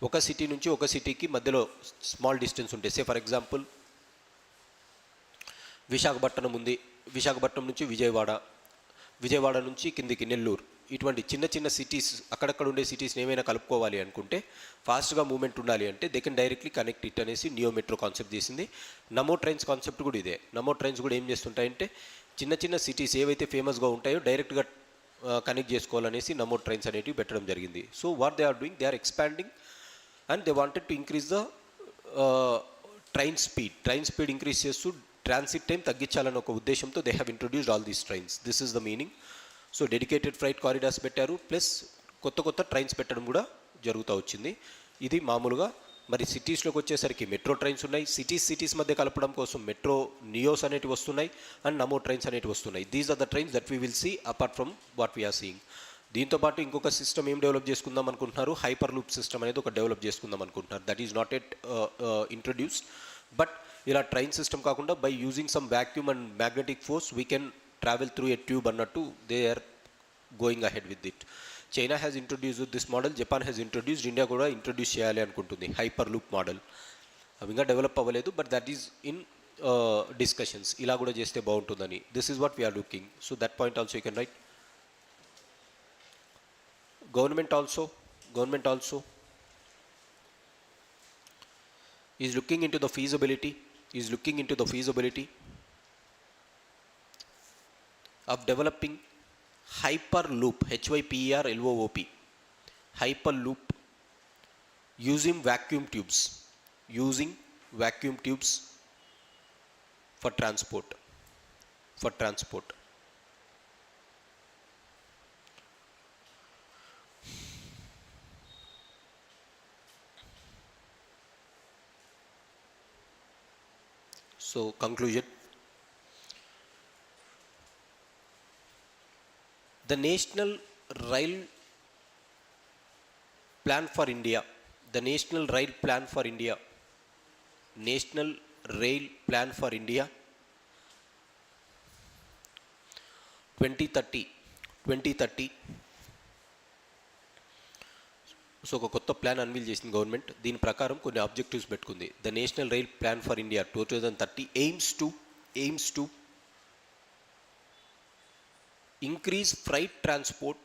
ఒక సిటీ నుంచి ఒక సిటీకి మధ్యలో స్మాల్ డిస్టెన్స్ ఉంటాయి. సే ఫర్ ఎగ్జాంపుల్ విశాఖపట్నం ఉంది, విశాఖపట్నం నుంచి విజయవాడ నుంచి కిందికి నెల్లూరు, ఇటువంటి చిన్న చిన్న సిటీస్ అక్కడక్కడ ఉండే సిటీస్ని ఏమైనా కలుపుకోవాలి అనుకుంటే ఫాస్ట్గా మూవ్మెంట్ ఉండాలి అంటే they can directly connect it అనేసి నియో మెట్రో కాన్సెప్ట్ చేసింది. నమో ట్రైన్స్ కాన్సెప్ట్ కూడా ఇదే. నమో ట్రైన్స్ కూడా ఏం చేస్తుంటాయంటే చిన్న చిన్న సిటీస్ ఏవైతే ఫేమస్గా ఉంటాయో డైరెక్ట్గా కనెక్ట్ చేసుకోవాలనేసి నమో ట్రైన్స్ అనేటివి పెట్టడం జరిగింది. So what they are doing, they are expanding and they wanted to increase the train speed increase చేస్తూ ట్రాన్సిట్ టైం తగ్గించాలన్న ఒక ఉద్దేశంతో they have introduced all these trains. This is the meaning. So dedicated freight corridors పెట్టారు, plus కొత్త trains పెట్టడం కూడా జరుగుతూ వచ్చింది. ఇది మామూలుగా. మరి సిటీస్లోకి వచ్చేసరికి మెట్రో ట్రైన్స్ ఉన్నాయి, సిటీస్ మధ్య కలపడం కోసం మెట్రో నియోస్ అనేటివి వస్తున్నాయి అండ్ నమో ట్రైన్స్ అనేటివి వస్తున్నాయి. These are the trains that we will see apart from what we are seeing. దీంతోపాటు ఇంకొక సిస్టమ్ ఏం డెవలప్ చేసుకుందాం అనుకుంటున్నారు, హైపర్ లూప్ సిస్టమ్ అనేది ఒక డెవలప్ చేసుకుందాం అనుకుంటున్నారు. That is not yet introduced. But ఇలా ట్రైన్ సిస్టమ్ కాకుండా by using some vacuum and magnetic force we can travel through a tube అన్నట్టు they are going ahead with it. China has introduced this model, Japan has introduced, India కూడా introduce చేయాలి అనుకుంటుంది hyperloop model. అవి ఇంకా develop అవ్వలేదు, but that is in discussions. ఇలా కూడా చేస్తే బాగుంటుందని. This is what we are looking. So that point also you can right. Government also is looking into the feasibility of developing hyperloop, HYPERLOOP, hyperloop using vacuum tubes for transport. So conclusion, the National Rail Plan for India, 2030. So ఒక కొత్త plan unveil చేసింది government. దీని ప్రకారం కొన్ని objectives పెట్టుకుంది. The national rail plan for India 2030 aims to increase freight transport,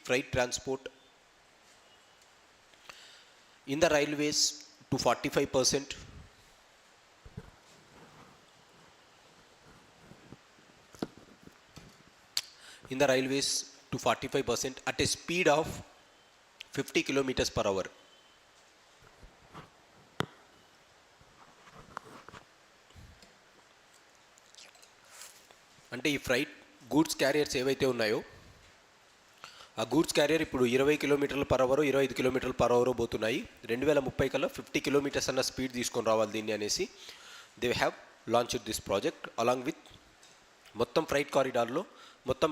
freight transport in the railways to 45%, at a speed of 50 kilometers per hour. అంటే ఈ freight goods carriers ఏవైతే ఉన్నాయో ఆ గూడ్స్ క్యారియర్ ఇప్పుడు 20 కిలోమీటర్ల పర్ అవర్ 25 కిలోమీటర్ల per hour పోతున్నాయి. 2030 కల్లా 50 కిలోమీటర్స్ అన్న స్పీడ్ తీసుకొని రావాలి దీన్ని అనేసి they have launched this project along with మొత్తం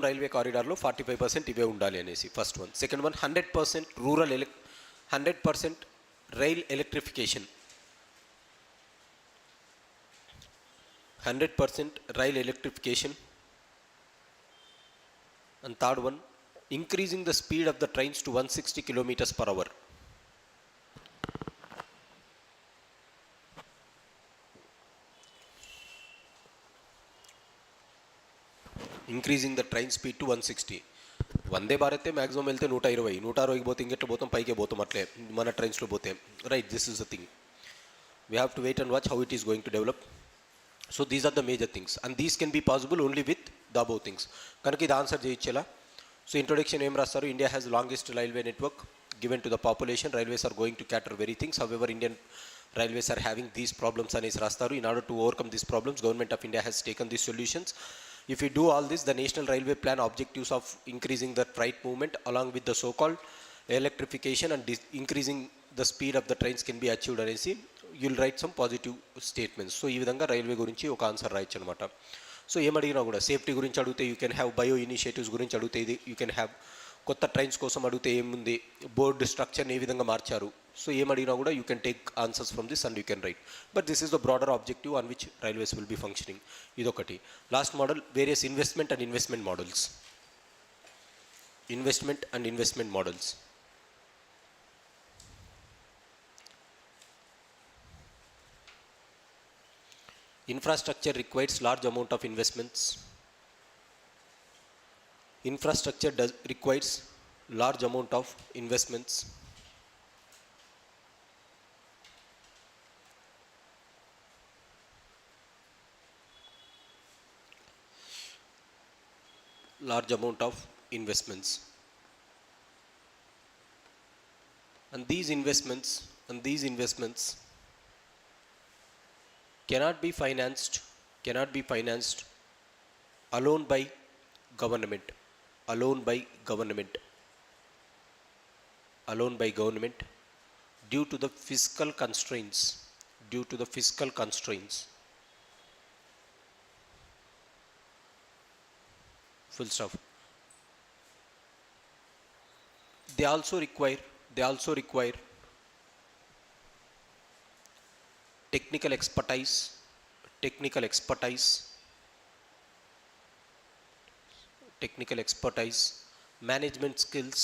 రైల్వే కారిడార్లో 45% ఇవే ఉండాలి అనేసి. First one. Second one 100% rail electrification. 100% rail electrification. And third one, increasing the speed of the trains to 160 kilometers per hour. Increasing the train speed to 160. Vande భారతే maximum వెళ్తే 120 పోతే ఇంకెట్లా పోతాం, పైకే పోతాం అట్లే మన ట్రైన్స్లో పోతే. Right, this is the thing. We have to wait and watch how it is going to develop. So these are the major things and these can be possible only with the above things. కనుక ఇది answer చేయొచ్చేలా. So introduction ఏం రాస్తారు, India has longest railway network given to the population. Railways are going to cater very things. However Indian railways are having these problems అనేసి రాస్తారు. In order to overcome these problems, government of India has taken these solutions. If we do all this, the national railway plan objectives of increasing the freight movement along with the so-called electrification and increasing the speed of the trains can be achieved అనేసి you'll write some positive statements. So ఈ విధంగా railway గురించి ఒక answer రాయొచ్చు అనమాట. So ఏమడిగినా కూడా safety గురించి అడిగితే you can have bio initiatives గురించి అడిగితే ఇది యూ కెన్ హ్యావ్ కొత్త ట్రైన్స్ కోసం అడిగితే ఏముంది, బోర్డు స్ట్రక్చర్ని ఏ విధంగా మార్చారు, సో ఏం అడిగినా కూడా you can take answers from this and you can write. But this is the broader objective on which railways will be functioning. ఇదొకటి. Last model various investment and investment models. Investment and investment models. Infrastructure requires large amount of investments. Infrastructure requires large amount of investments. Large amount of investments. And these investments cannot be financed alone by government due to the fiscal constraints. Full stop. They also require technical expertise, management skills,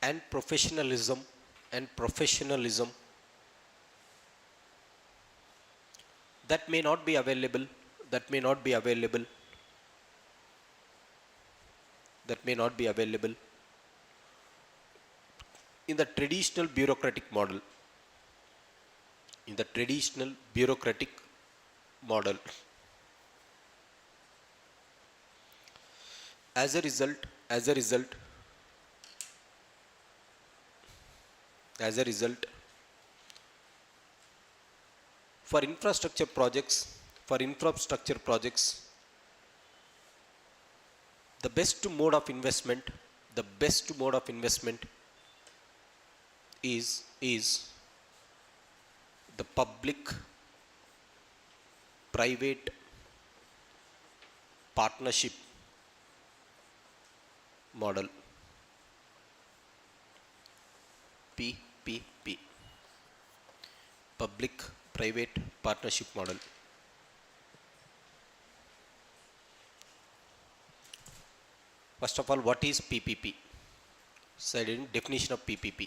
and professionalism that may not be available in the traditional bureaucratic model. As a result, for infrastructure projects, the best mode of investment is the public private partnership model, PPP, public private partnership model. First of all, what is PPP? So, definition of PPP.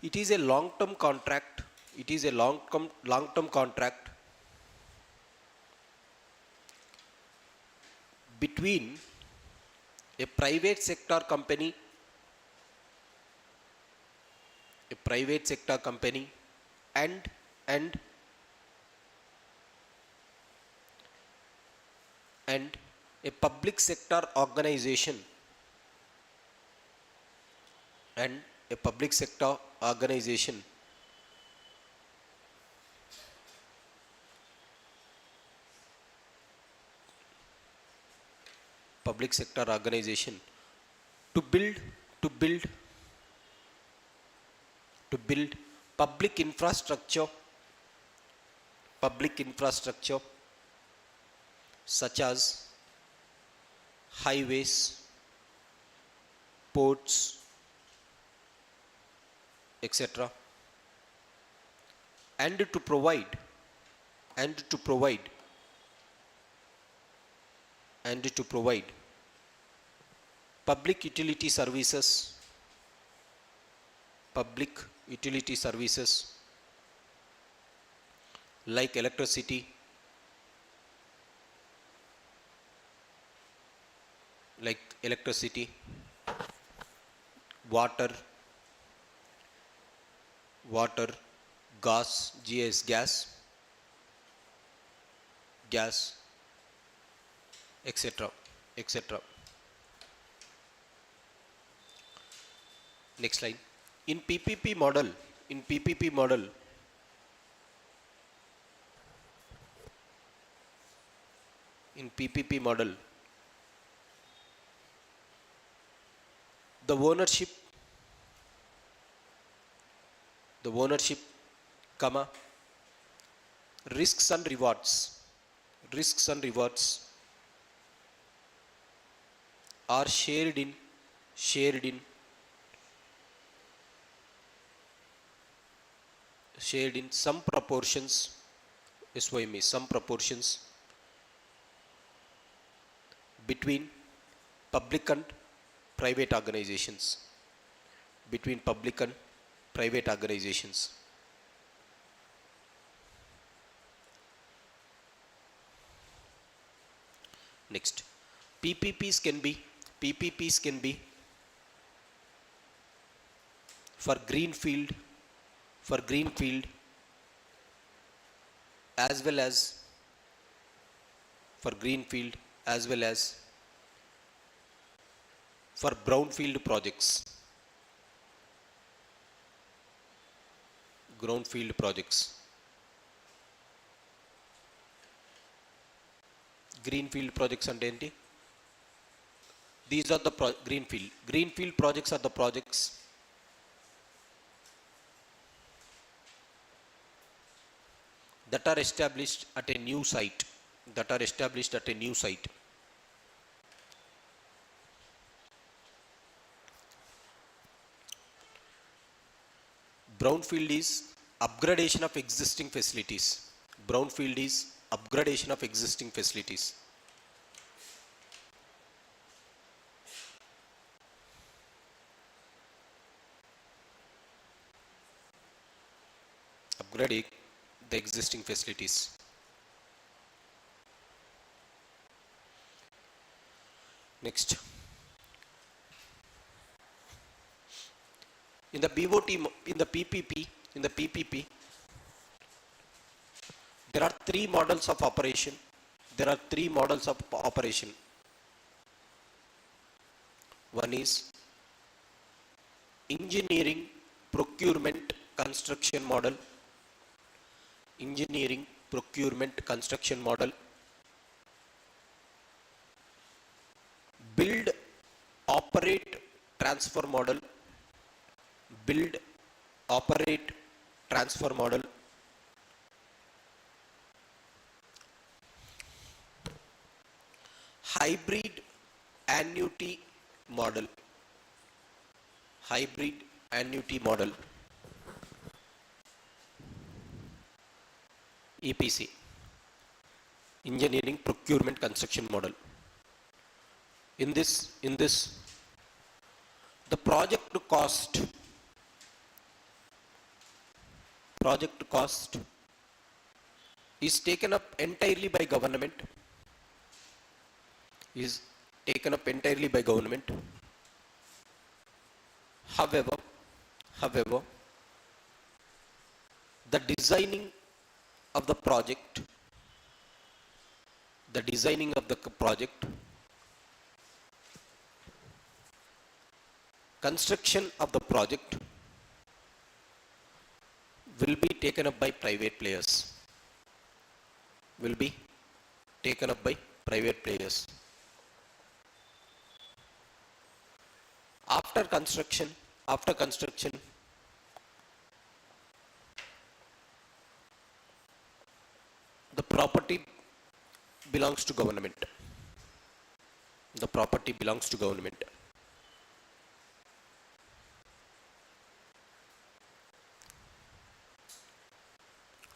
It is a long-term contract. Between a private sector company and a public sector organization to build public infrastructure such as highways, ports, etc., and to provide public utility services like electricity, water, gas, etc. Next line. In PPP model, the ownership, comma, risks and rewards are shared in some proportions, SOME, some proportions between public and private organizations, between public and private organizations. Next, PPPs can be for greenfield as well as for greenfield as well as for brownfield projects. Greenfield projects అంటే ఏంటి? These are the greenfield projects are the projects that are established at a new site, Brownfield is upgradation of existing facilities. Upgrading the existing facilities. Next, in the BOT, in the PPP, there are three models of operation. One is engineering, procurement, construction model. Build, operate, transfer model. Hybrid annuity model. EPC, engineering, procurement, construction model. In this, the project cost is taken up entirely by government. However, the designing of the project, construction of the project will be taken up by private players. After construction, the property belongs to government.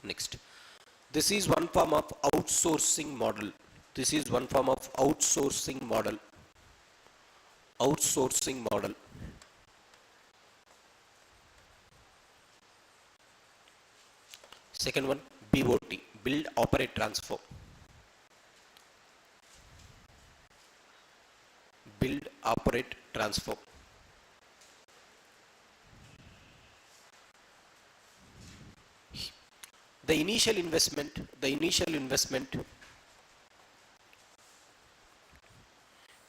Next, this is one form of outsourcing model. Second one, BOT, build, operate, transfer. The initial investment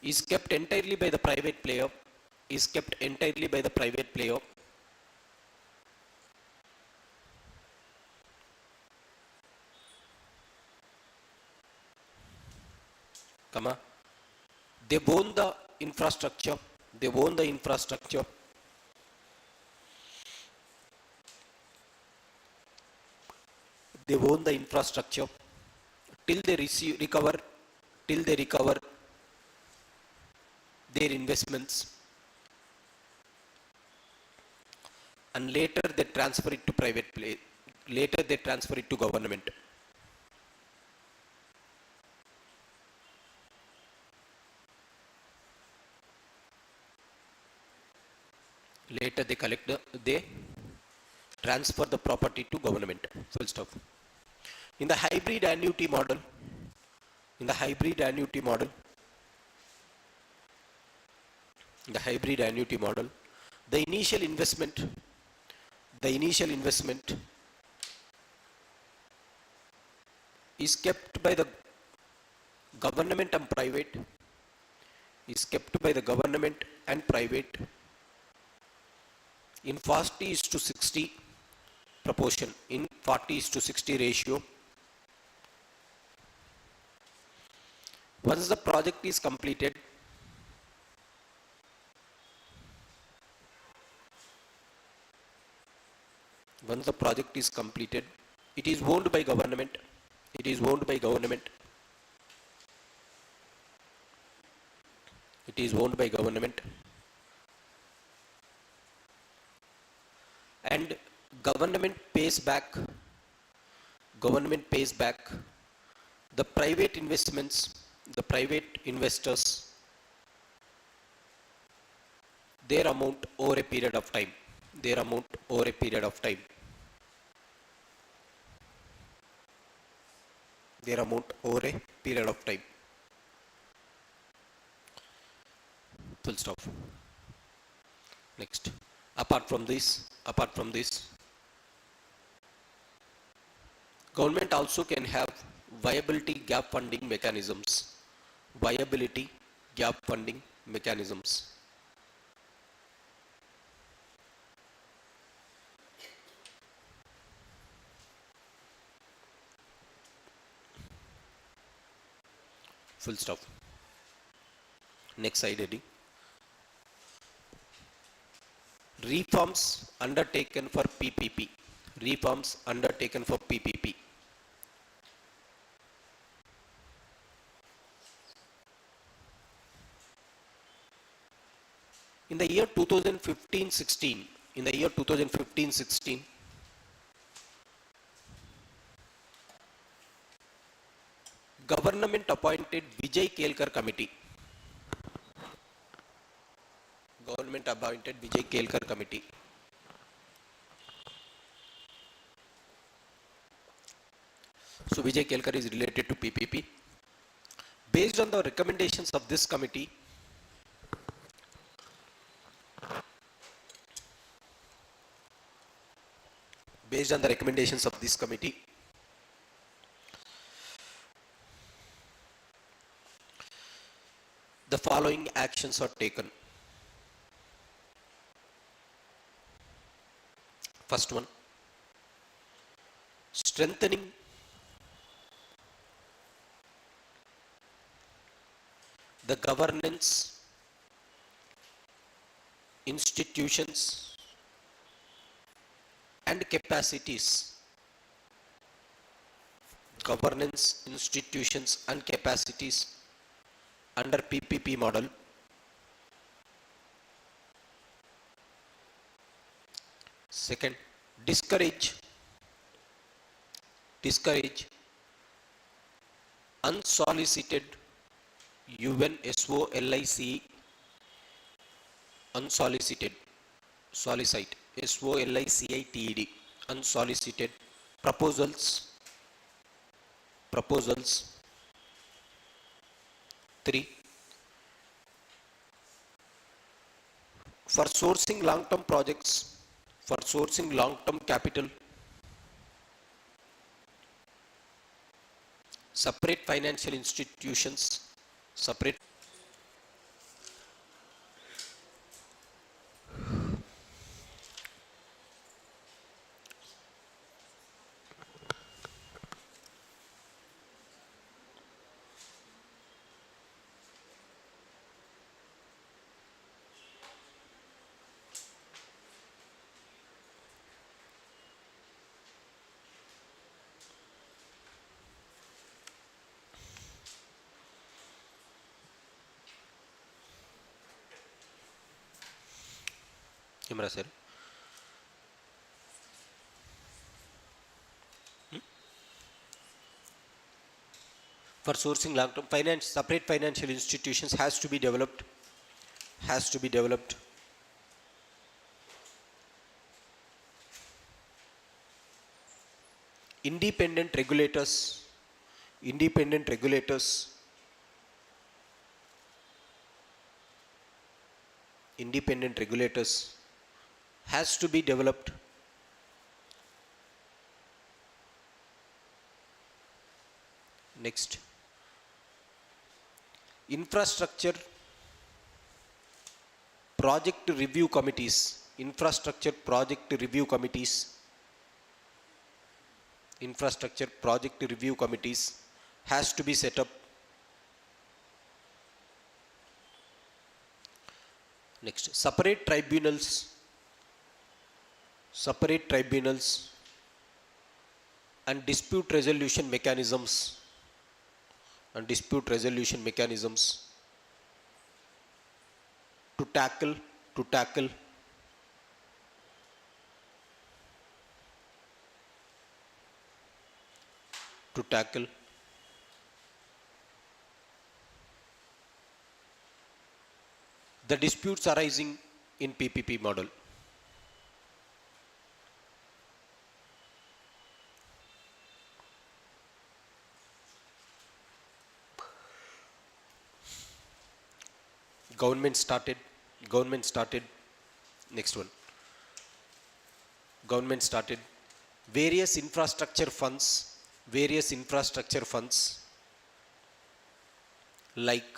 is kept entirely by the private player. They own the infrastructure. till they recover their investments and later they transfer it to private play. Later they transfer it to government. Later they transfer the property to government. Full stop. In the hybrid annuity model, in the hybrid annuity model, in the hybrid annuity model, the initial investment, the initial investment is kept by the government and private, is kept by the government and private in 40 is to 60 proportion, in 40 is to 60 ratio. Once the project is completed, once the project is completed, it is owned by government, it is owned by government, it is owned by government, and government pays back, government pays back the private investments, the private investors, their amount over a period of time, their amount over a period of time, their amount over a period of time. Full stop. Next. Apart from this, government also can have viability gap funding mechanisms. Viability gap funding mechanisms. Full stop. Next slide, Eddie. Reforms undertaken for PPP. Reforms undertaken for PPP. In the year 2015-16, in the year 2015-16, government appointed Vijay Kelkar committee. Government appointed Vijay Kelkar committee. So Vijay Kelkar is related to PPP. Based on the recommendations of this committee, based on the recommendations of this committee, the following actions are taken. First one, strengthening the governance, institutions and capacities. Governance, institutions and capacities under PPP model. Second, discourage unsolicited UNSOLIC, unsolicited, solicit, SOLICITED, unsolicited proposals. 3, for sourcing long-term projects, for sourcing long-term capital, separate financial institutions, separate. ఏమరా sir? For sourcing long-term finance, separate financial institutions has to be developed. Independent regulators has to be developed. Next, infrastructure project review committees has to be set up. Next, separate tribunals and dispute resolution mechanisms to tackle the disputes arising in PPP model. Government started. Next one. Government started various infrastructure funds like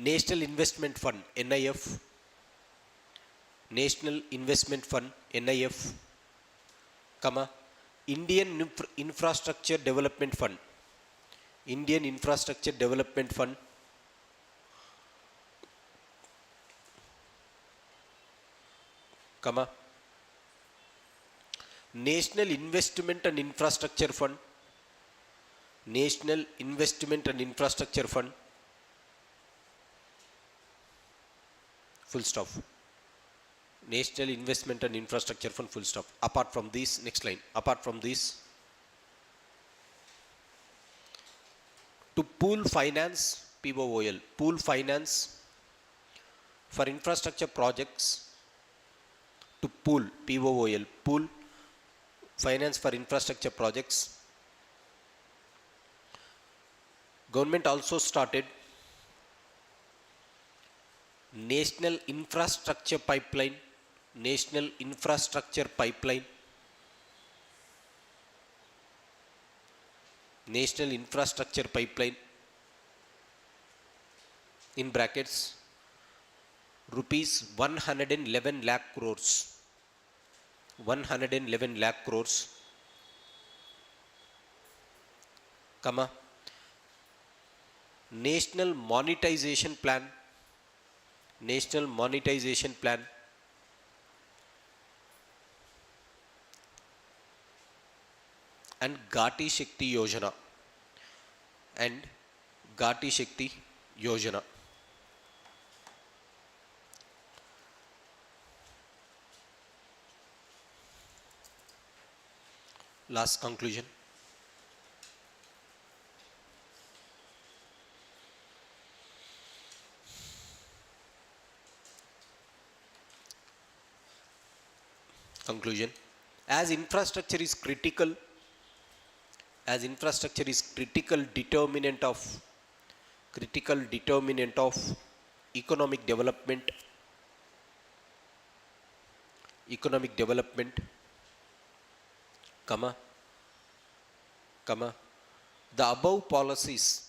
National Investment Fund NIF, Indian Infrastructure Development Fund, National Investment and Infrastructure Fund, full stop. National Investment and Infrastructure Fund, full stop. Apart from these, next line, to pool finance POOL, pool finance for infrastructure projects, to pool POOL, pool finance for infrastructure projects. Government also started National Infrastructure Pipeline in brackets rupees 111 lakh crores, National Monetization Plan, and Gati Shakti Yojana. Last conclusion. As infrastructure is critical determinant of economic development, the above policies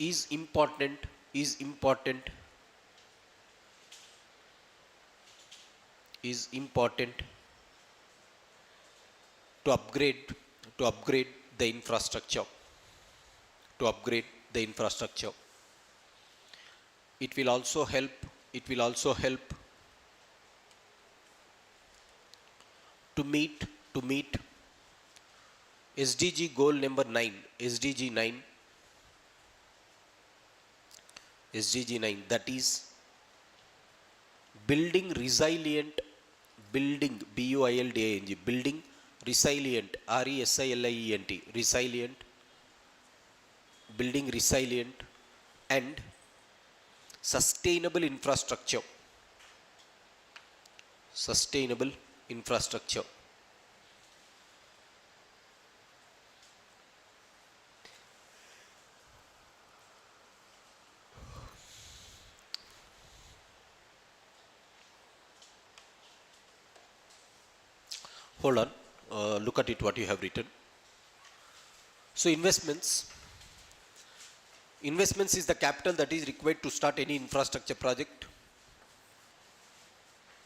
is important to upgrade the infrastructure. It will also help to meet SDG goal number 9, SDG 9, SDG 9, that is building resilient, building BUILDING, building resilient, RESILIENT, resilient, building resilient and sustainable infrastructure, sustainable infrastructure. Hold on, look at it what you have written. So investments is the capital that is required to start any infrastructure project.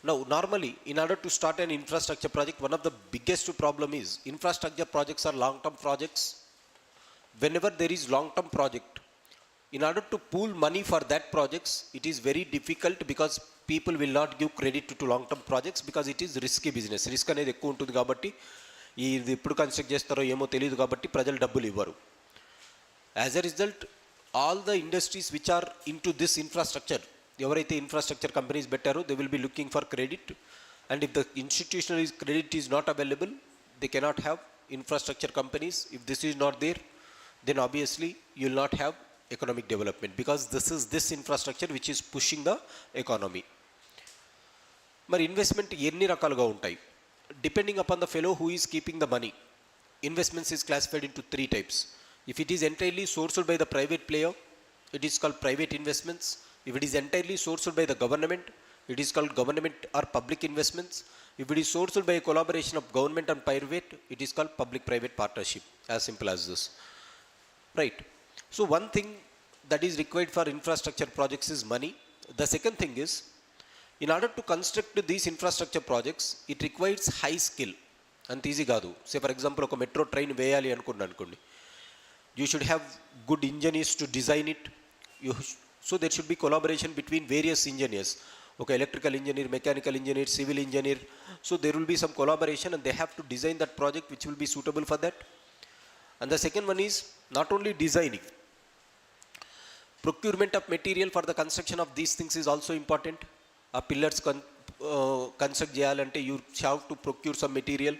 Now normally in order to start an infrastructure project, one of the biggest problem is infrastructure projects are long-term projects. Whenever there is long-term project, in order to pool money for that projects, it is very difficult because people will not give credit to long-term projects because it is risky business. Risk అనేది ఎక్కువ ఉంటుంది కాబట్టి ఇది ఎప్పుడు construct చేస్తారో ఏమో తెలియదు కాబట్టి ప్రజలు డబ్బులు ఇవ్వరు. As a result all the industries which are in to this infrastructure, ఎవరైతే ఇన్ఫ్రాస్ట్రక్చర్ కంపెనీస్ పెట్టారో they will be looking for credit, and if the institutional credit is not available, they cannot have infrastructure companies. If this is not there, then obviously you will not have economic development because this infrastructure which is pushing the economy. మరి investment ఎన్ని రకాలుగా ఉంటాయి? Depending upon the fellow who is keeping the money, investments is classified into 3 types. If it is entirely sourced by the private player, it is called private investments. If it is entirely sourced by the government, it is called government or public investments. If it is sourced by a collaboration of government and private, it is called public-private partnership. As simple as this. Right. So one thing that is required for infrastructure projects is money. The second thing is, in order to construct these infrastructure projects, it requires high skill. అంత easy కాదు. Say for example ఒక metro train వేయాలి అనుకోండి, you should have good engineers to design it. So there should be collaboration between various engineers. Okay, electrical engineer, mechanical engineer, civil engineer. So there will be some collaboration and they have to design that project which will be suitable for that. And the second one is not only designing, procurement of material for the construction of these things is also important. A pillars construct cheyalante you have to procure some material.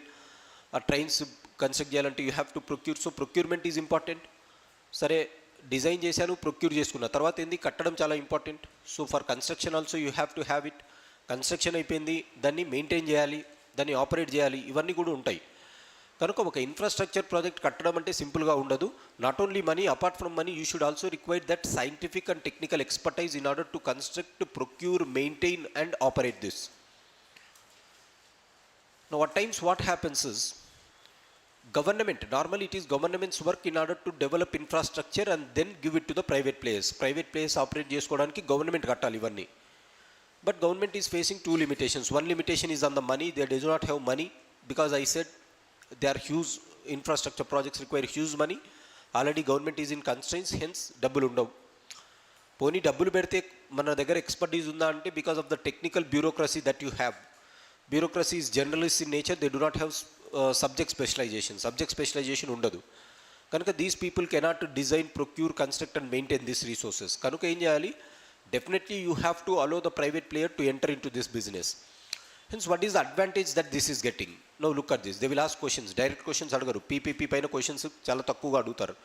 A trains construct cheyalante you have to procure. So procurement is important. Sare design chesanu, procure cheskunna tarvata endi kattadam chala important. So for construction also you have to have it. Construction అయిపోయింది, దాన్ని maintain చేయాలి, దాన్ని operate చేయాలి, ఇవన్నీ కూడా ఉంటాయి. కనుక ఒక ఇన్ఫ్రాస్ట్రక్చర్ ప్రాజెక్ట్ కట్టడం అంటే సింపుల్గా ఉండదు. Not only money, apart from money you should also require that scientific and technical expertise in order to construct, procure, maintain and operate this. Now at times what happens is government, normally it is government's work in order to develop infrastructure and then give it to the private players. Private players operate chesukodaniki government kattali ivanni. But government is facing 2 limitations. One limitation is on the money. They do not have money because I said they are huge infrastructure projects require huge money. Already government is in constraints, hence double undavu. Poni double pedte mana daggara expertise unda ante because of the technical bureaucracy that you have. Bureaucracy is generalist in nature. They do not have subject specialization ఉండదు. కనుక these people cannot design, procure, construct and maintain this resources. కనుక ఏం చేయాలి? Definitely you have to allow the private player to enter in to this business. Hence what is the advantage that this is getting? Now look at this. They will ask questions. Direct questions అడగరు. PPP పైన questions చాలా తక్కువగా అడుగుతారు.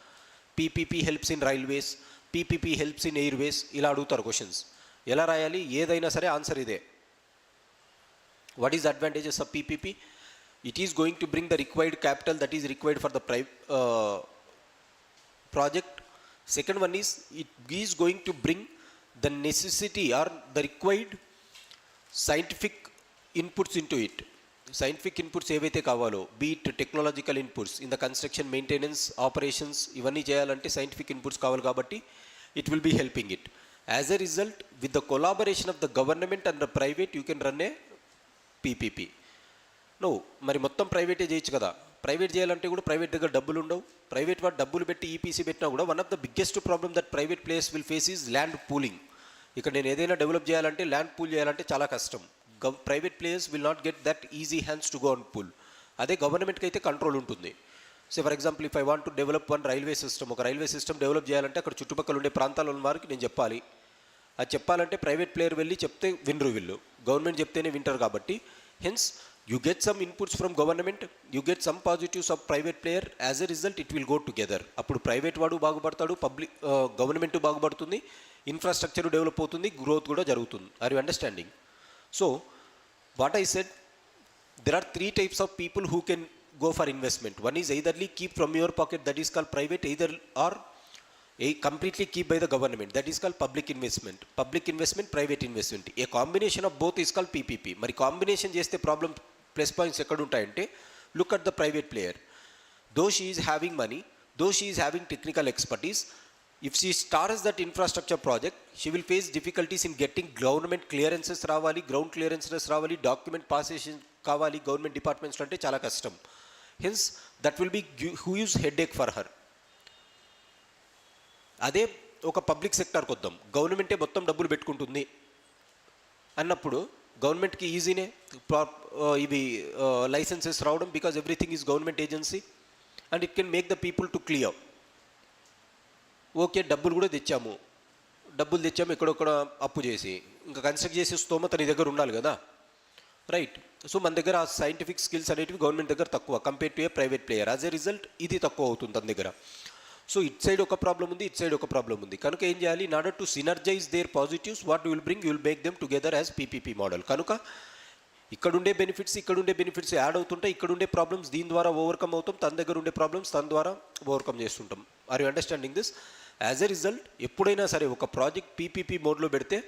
PPP helps in railways, PPP helps in airways, ఇలా అడుగుతారు questions. ఎలా రాయాలి? ఏదైనా సరే ఆన్సర్ ఇదే. What is the advantages of PPP? It is going to bring the required capital that is required for the project. Second one is it is going to bring the necessity or the required scientific inputs into it. Scientific inputs ఏవైతే కావాలో, be it technological inputs in the construction, maintenance, operations, ఇవన్నీ చేయాలంటే scientific inputs కావాలి కాబట్టి it will be helping it. As a result, with the collaboration of the government and the private, you can run a PPP. No, మరి మొత్తం ప్రైవేటే చేయొచ్చు కదా. Private చేయాలంటే కూడా ప్రైవేట్ దగ్గర డబ్బులు ఉండవు. ప్రైవేట్ వాడు డబ్బులు పెట్టి ఈపీసీ పెట్టినా కూడా one of the biggest problem that private players will face is land pooling. ఇక్కడ నేను ఏదైనా డెవలప్ చేయాలంటే, ల్యాండ్ పూల్ చేయాలంటే చాలా కష్టం. Private players will not get that easy hands to go and pool. అదే గవర్నమెంట్కి అయితే కంట్రోల్ ఉంటుంది. So for example if I want to develop one railway system, ఒక రైల్వే సిస్టమ్ డెవలప్ చేయాలంటే అక్కడ చుట్టుపక్కల ఉండే ప్రాంతాల్లో ఉన్న వారికి నేను చెప్పాలి. అది చెప్పాలంటే ప్రైవేట్ ప్లేయర్ వెళ్ళి చెప్తే వినరు వీళ్ళు, గవర్నమెంట్ చెప్తేనే వింటారు. కాబట్టి hence you get some inputs from government, you get some positives of private player, as a result it will go together. అప్పుడు ప్రైవేట్ వాడు బాగుపడతాడు, గవర్నమెంట్ బాగుపడుతుంది, ఇన్ఫ్రాస్ట్రక్చర్ డెవలప్ అవుతుంది, గ్రోత్ కూడా జరుగుతుంది. Are you understanding? So what I said, there are three types of people who can go for investment. One is eitherly keep from your pocket, that is called private, either or completely keep by the government, that is called public investment. Public investment, private investment, a combination of both is called PPP. మరి combination చేస్తే problem plus points ఎక్కడ ఉంటాయంటే, look at the private player, though she is having money, though she is having technical expertise, if she starts that infrastructure project she will face difficulties in getting government clearances రావాలి, ground clearances రావాలి, document పాసేషన్ కావాలి government డిపార్ట్మెంట్స్లో, అంటే చాలా కష్టం. Hence that will be huge headache for her. అదే ఒక public సెక్టార్కి వద్దాం, గవర్నమెంటే మొత్తం డబ్బులు పెట్టుకుంటుంది అన్నప్పుడు గవర్నమెంట్కి ఈజీనే ఇవి లైసెన్సెస్ రావడం, because everything is government agency and it can make the people to clear. Okay, డబ్బులు కూడా తెచ్చాము ఎక్కడొక్కడ అప్పు చేసి, ఇంకా కన్స్ట్రక్ట్ చేసే స్తోమత నీ దగ్గర ఉండాలి కదా, రైట్? సో మన దగ్గర ఆ సైంటిఫిక్ స్కిల్స్ అనేటివి గవర్నమెంట్ దగ్గర తక్కువ compare to a private player. As a result ఇది తక్కువ అవుతుంది తన దగ్గర. సో ఇట్ సైడ్ ఒక ప్రాబ్లం ఉంది, ఇట్ సైడ్ ఒక ప్రాబ్లం ఉంది. కనుక ఏం చేయాలి, in order to synergise their positives, what you will bring, you will make them together as PPP model. కనుక ఇక్కడుండే బెనిఫిట్స్ యాడ్ అవుతుంటాయి, ఇక్కడుండే ప్రాబ్లమ్స్ దీని ద్వారా ఓవర్కమ్ అవుతాం, తన దగ్గర ఉండే ప్రాబ్లమ్స్ తన ద్వారా ఓవర్కమ్ చేస్తుంటాం. Are you understanding this? As a result ఎప్పుడైనా సరే ఒక ప్రాజెక్ట్ పీపీపీ మోడ్లో పెడితే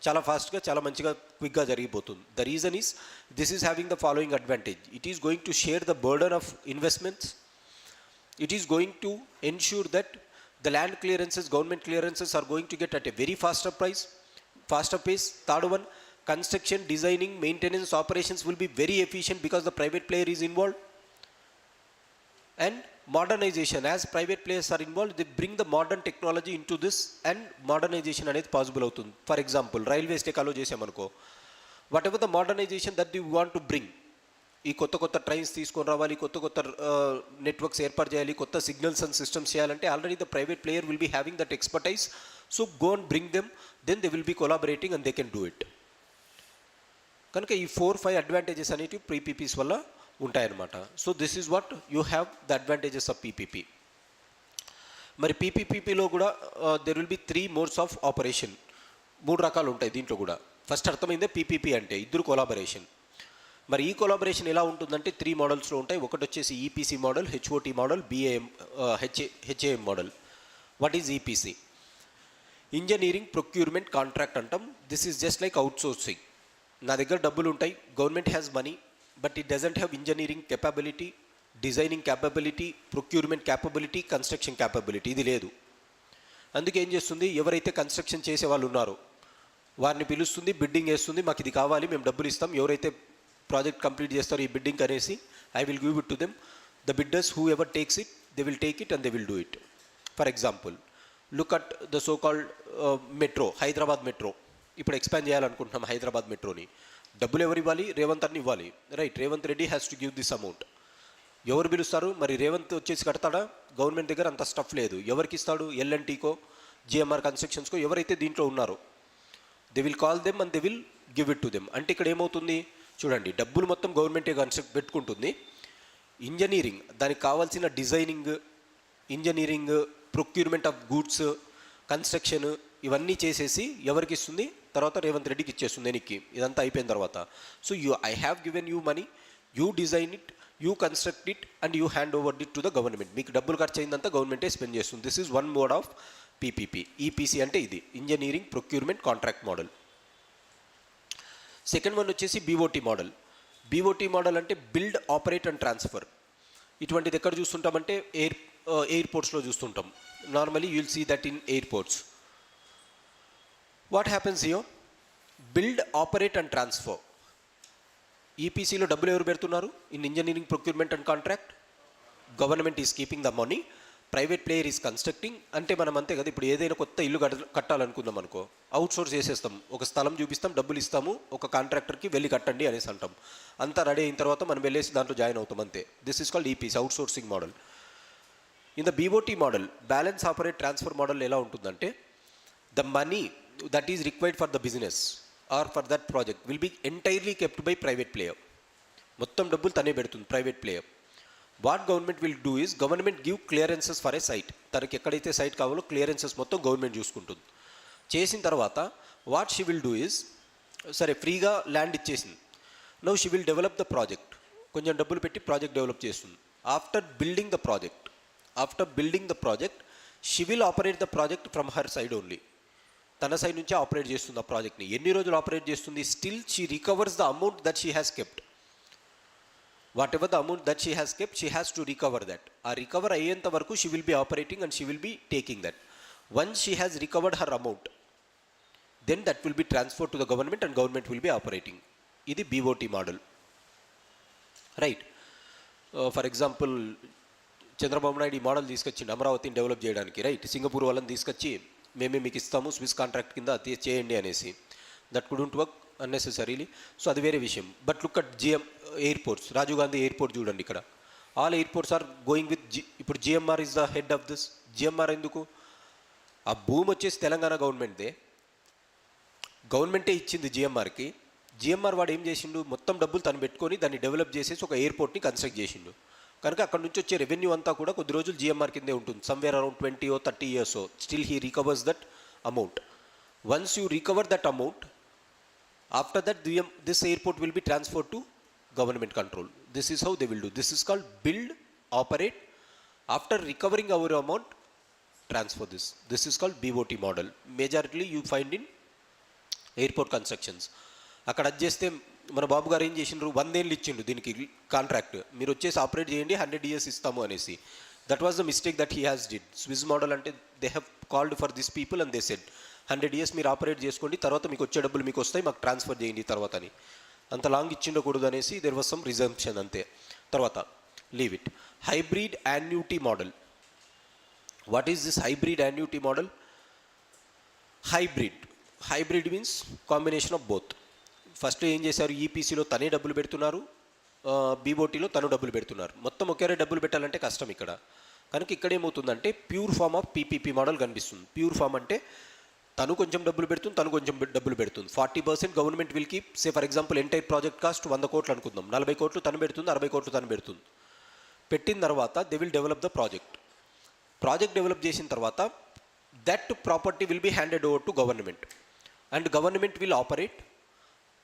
చాలా ఫాస్ట్గా, చాలా మంచిగా, క్విక్గా జరిగిపోతుంది. The reason is this is having the following advantage, it is going to share the burden of investments, it is going to ensure that the land clearances, government clearances are going to get at a very faster pace. Third one, construction, designing, maintenance, operations will be very efficient because the private player is involved. And modernization, as private players are involved, they bring the modern technology into this and modernization అనేది possible అవుతుంది. For example railways tech allow చేసామనుకో, whatever the modernisation that you want to bring, ఈ కొత్త trains తీసుకొని రావాలి, కొత్త networks ఏర్పాటు చేయాలి, కొత్త సిగ్నల్స్ అండ్ సిస్టమ్స్ చేయాలంటే already the private player will be having that expertise. So go and bring them, then they will be collaborating and they can do it. కనుక ఈ 4-5 అడ్వాంటేజెస్ అనేటివి పీపీపీస్ వల్ల ఉంటాయన్నమాట. So this is what you have the advantages of PPP. మరి పీపీపీలో కూడా there will be 3 modes of operation, 3 రకాలు ఉంటాయి దీంట్లో కూడా. ఫస్ట్ అర్థమైందే, పీపీపీ అంటే ఇద్దరు కొలాబరేషన్. మరి ఈ కొలాబరేషన్ ఎలా ఉంటుందంటే 3 మోడల్స్లో ఉంటాయి. ఒకటి వచ్చేసి EPC model, HOT model, HAM model. What is EPC? Engineering procurement contract అంటాం. This is just like outsourcing. నా దగ్గర డబ్బులు ఉంటాయి, government has money, but it doesn't have engineering capability, designing capability, procurement capability, construction capability, ఇది లేదు. అందుకే ఏం చేస్తుంది, ఎవరైతే కన్స్ట్రక్షన్ చేసే వాళ్ళు ఉన్నారో వారిని పిలుస్తుంది, బిడ్డింగ్ వేస్తుంది, మాకు ఇది కావాలి, మేము డబ్బులు ఇస్తాం, ఎవరైతే ప్రాజెక్ట్ కంప్లీట్ చేస్తారో ఈ బిడ్డింగ్ అనేసి, I will give it to them. The bidders who ever takes it, they will take it and they will do it. For example, look at the so called metro, Hyderabad metro. ఇప్పుడు expand చేయాలనుకుంటున్నాం హైదరాబాద్ మెట్రోని. డబ్బులు ఎవరు ఇవ్వాలి? రేవంత్ అన్ని ఇవ్వాలి, right? Revanth Reddy has to give this amount. ఎవరు పిలుస్తారు? మరి రేవంత్ వచ్చేసి కడతాడా? గవర్నమెంట్ దగ్గర అంత స్టఫ్ లేదు. ఎవరికి ఇస్తాడు? ఎల్ఎన్టీకో, జిఎంఆర్ కన్స్ట్రక్షన్స్కో, ఎవరైతే దీంట్లో ఉన్నారో they will call them and they will give it to them. అంటే ఇక్కడ ఏమవుతుంది చూడండి, డబ్బులు మొత్తం గవర్నమెంటే కన్స్ట్రక్ట్ పెట్టుకుంటుంది. ఇంజనీరింగ్, దానికి కావాల్సిన designing, engineering, procurement of goods, construction, ఇవన్నీ చేసేసి ఎవరికి ఇస్తుంది? తర్వాత రేవంత్ రెడ్డికి ఇచ్చేస్తుంది ఎనికి, ఇదంతా అయిపోయిన తర్వాత. So I have given you money, you design it, you construct it and you hand over it to the government. మీకు డబ్బులు ఖర్చు అయిందంతా గవర్నమెంటే స్పెండ్ చేస్తుంది. This is one mode of PPP. EPC అంటే ఇది, engineering procurement contract model. Second one వచ్చేసి BOT model. BOT model అంటే బిల్డ్, ఆపరేట్ అండ్ ట్రాన్స్ఫర్. ఇటువంటిది ఎక్కడ చూస్తుంటామంటే ఎయిర్పోర్ట్స్లో చూస్తుంటాం. Normally you will see that in airports. What happens here? Build, operate and transfer. ఈపీసీలో డబ్బులు ఎవరు పెడుతున్నారు? In engineering procurement and contract government is keeping the money, private player is constructing. అంటే మనం అంతే కదా, ఇప్పుడు ఏదైనా కొత్త ఇల్లు కట్టాలనుకుందాం అనుకో, అవుట్ సోర్స్ చేసేస్తాం, ఒక స్థలం చూపిస్తాం, డబ్బులు ఇస్తాము, ఒక కాంట్రాక్టర్కి వెళ్ళి కట్టండి అనేసి అంటాం. అంతా రెడీ అయిన తర్వాత మనం వెళ్ళేసి దాంట్లో జాయిన్ అవుతాం అంతే. This is called EPC, outsourcing model. In the BOT model, balance operate transfer model ఎలా ఉంటుందంటే, the money that is required for the business or for that project will be entirely kept by private player. మొత్తం డబ్బులు తనే పెడుతుంది private player. What government will do is, government give clearances for a site. తనకి ఎక్కడైతే site కావాలో clearances మొత్తం government చూసుకుంటుంది. చేసిన తర్వాత what she will do is, సరే ఫ్రీగా ల్యాండ్ ఇచ్చేసింది, now she will develop the project. కొంచెం డబ్బులు పెట్టి ప్రాజెక్ట్ డెవలప్ చేస్తుంది. After building the project she will operate the project from her side only. తన సైడ్ నుంచే ఆపరేట్ చేస్తుంది ఆ ప్రాజెక్ట్ని. ఎన్ని రోజులు ఆపరేట్ చేస్తుంది? Still she recovers the amount that she has kept. What ever the amount that she has kept, she has to recover that. ఆ recover అయ్యేంత వరకు she will be operating and she will be taking that. Once she has recovered her amount, then that will be transferred to the government and government will be operating. ఇది BOT model, right? For example, Chandrababu Naidu ఈ model తీసుకొచ్చింది అమరావతిని develop చేయడానికి, right? Singapore వాళ్ళని తీసుకొచ్చి మేమే మీకు ఇస్తాము స్విస్ కాంట్రాక్ట్ కింద చేయండి అనేసి. That couldn't work unnecessarily. So అది వేరే విషయం. But look at GM airports, Rajiv Gandhi airport చూడండి. ఇక్కడ all airports are going with ఇప్పుడు GMR is the head of this. GMR ఎందుకు? ఆ భూమి వచ్చేసి తెలంగాణ గవర్నమెంట్దే, గవర్నమెంటే ఇచ్చింది GMRకి. GMR వాడు ఏం చేసిండు, మొత్తం డబ్బులు తను పెట్టుకొని దాన్ని డెవలప్ చేసేసి ఒక ఎయిర్పోర్ట్ని కన్స్ట్రక్ట్ చేసిండు. కనుక అక్కడ నుంచి వచ్చే రెవెన్యూ అంతా కూడా కొద్ది రోజులు GMR కిందే ఉంటుంది, somewhere around 20 or 30 years. Still he recovers that amount. Once you recover that amount, after that this airport will be transferred to government control. This is how they will do. This is called build, operate, after recovering our amount transfer this. This is called BOT model. Majority you find in airport constructions. అక్కడ అది చేస్తే మన బాబు గారు ఏం చేసిండ్రు, 100 ఏళ్ళు ఇచ్చిండు దీనికి కాంట్రాక్ట్, మీరు వచ్చేసి ఆపరేట్ చేయండి 100 years ఇస్తాము అనేసి. That was the mistake that he has did. Swiss model అంటే they have called for this people and they said 100 years మీరు ఆపరేట్ చేసుకోండి, తర్వాత మీకు వచ్చే డబ్బులు మీకు వస్తాయి, మాకు ట్రాన్స్ఫర్ చేయండి తర్వాత అని. అంత లాంగ్ ఇచ్చిండకూడదు అనేసి దెర్ వాజ్ సమ్ రిజంప్షన్ అంతే. తర్వాత leave it. Hybrid annuity model. What is this hybrid annuity model? Hybrid means combination of both. First ఏం చేశారు, ఈపీసీలో తనే డబ్బులు పెడుతున్నారు, BOTలో తను డబ్బులు పెడుతున్నారు. మొత్తం ఒకేరే డబ్బులు పెట్టాలంటే కష్టం ఇక్కడ. కనుక ఇక్కడ ఏమవుతుందంటే pure form of PPP model కనిపిస్తుంది. ప్యూర్ ఫామ్ అంటే తను కొంచెం డబ్బులు పెడుతుంది, తను కొంచెం డబ్బులు పెడుతుంది. 40% government will keep. Say for example entire project cost 100 కోట్లు అనుకుందాం, 40 కోట్లు తను పెడుతుంది, 60 కోట్లు తను పెడుతుంది. పెట్టిన తర్వాత they will develop the project develop చేసిన తర్వాత that property will be handed over to government and government will operate.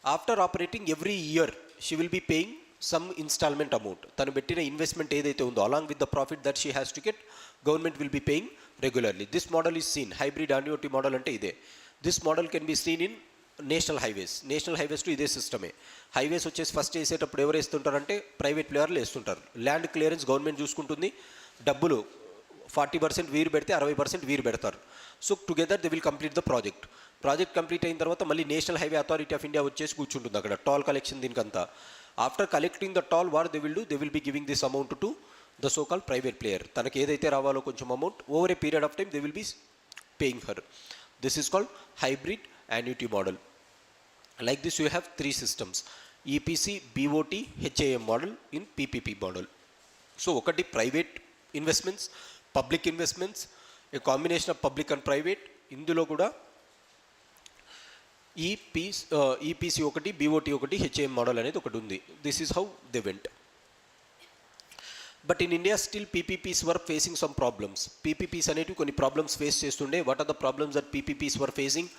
After operating, every year she will be paying some installment amount. తను పెట్టిన ఇన్వెస్ట్మెంట్ ఏదైతే ఉందో along with the profit that she has to get, government will be paying regularly. This model is seen, hybrid annuity model అంటే ఇదే. This model can be seen in national highways to ఇదే సిస్టమే. Highways వచ్చేసి first వేసేటప్పుడు ఎవరు వేస్తుంటారంటే private ప్లేయర్లు వేస్తుంటారు. Land clearance government చూసుకుంటుంది, డబ్బులు 40% వీరు పెడితే 60% వీరు పెడతారు. So together they will complete the project complete అయిన తర్వాత మళ్ళీ national highway authority of India వచ్చేసి కూర్చుంటుంది అక్కడ టోల్ కలెక్షన్ దీనికంతా. After collecting the toll, what they will do, they will be giving this amount to the so called private player. తనకి ఏదైతే రావాలో కొంచెం amount over a period of time they will be paying her. This is called hybrid annuity model. Like this you have 3 systems, EPC, BOT, HAM model in PPP model. So ఒకటి private investments, public investments, a combination of public and private. ఇందులో కూడా EPC ఒకటి, BOT ఒకటి, HAM model అనేది ఒకటి ఉంది. This is how they went. But in India still PPPs were facing some problems. PPPs అనేటివి కొన్ని ప్రాబ్లమ్స్ ఫేస్ చేస్తుండే. What are the problems that PPPs were facing?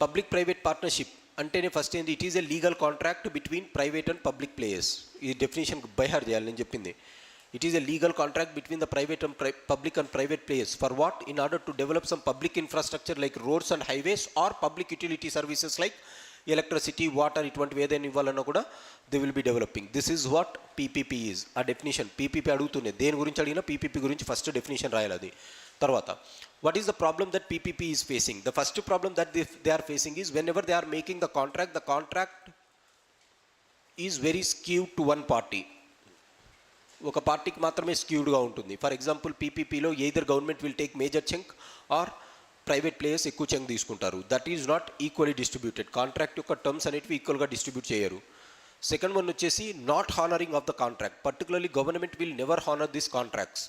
Public private partnership అంటేనే first ఏంది, it is a legal contract between private and public players. ఈ definition by heart చేయాలి నేను చెప్పింది. It is a legal contract between the private and public and private players. For what? In order to develop some public infrastructure like roads and highways or public utility services like electricity, water, ఇటువంటి ఏదైనా ఇవ్వాలన్నా కూడా they will be developing. This is what PPP is. ఆ definition PPP అడుగుతుంది. దేని గురించి అడిగినా PPP గురించి ఫస్ట్ డెఫినేషన్ రాయాలి. అది తర్వాత what is the problem that PPP is facing? The first problem that they are facing is whenever they are making the contract is very skewed to one party. ఒక పార్టీకి మాత్రమే స్క్యూడ్గా ఉంటుంది. For example PPPలో either government will take major chunk or private players ఎక్కువ chunk తీసుకుంటారు. That is not equally distributed. Contract యొక్క terms అనేటివి ఈక్వల్గా డిస్ట్రిబ్యూట్ చేయరు. సెకండ్ వన్ వచ్చేసి not honouring of the contract. Particularly government will never honour this contracts.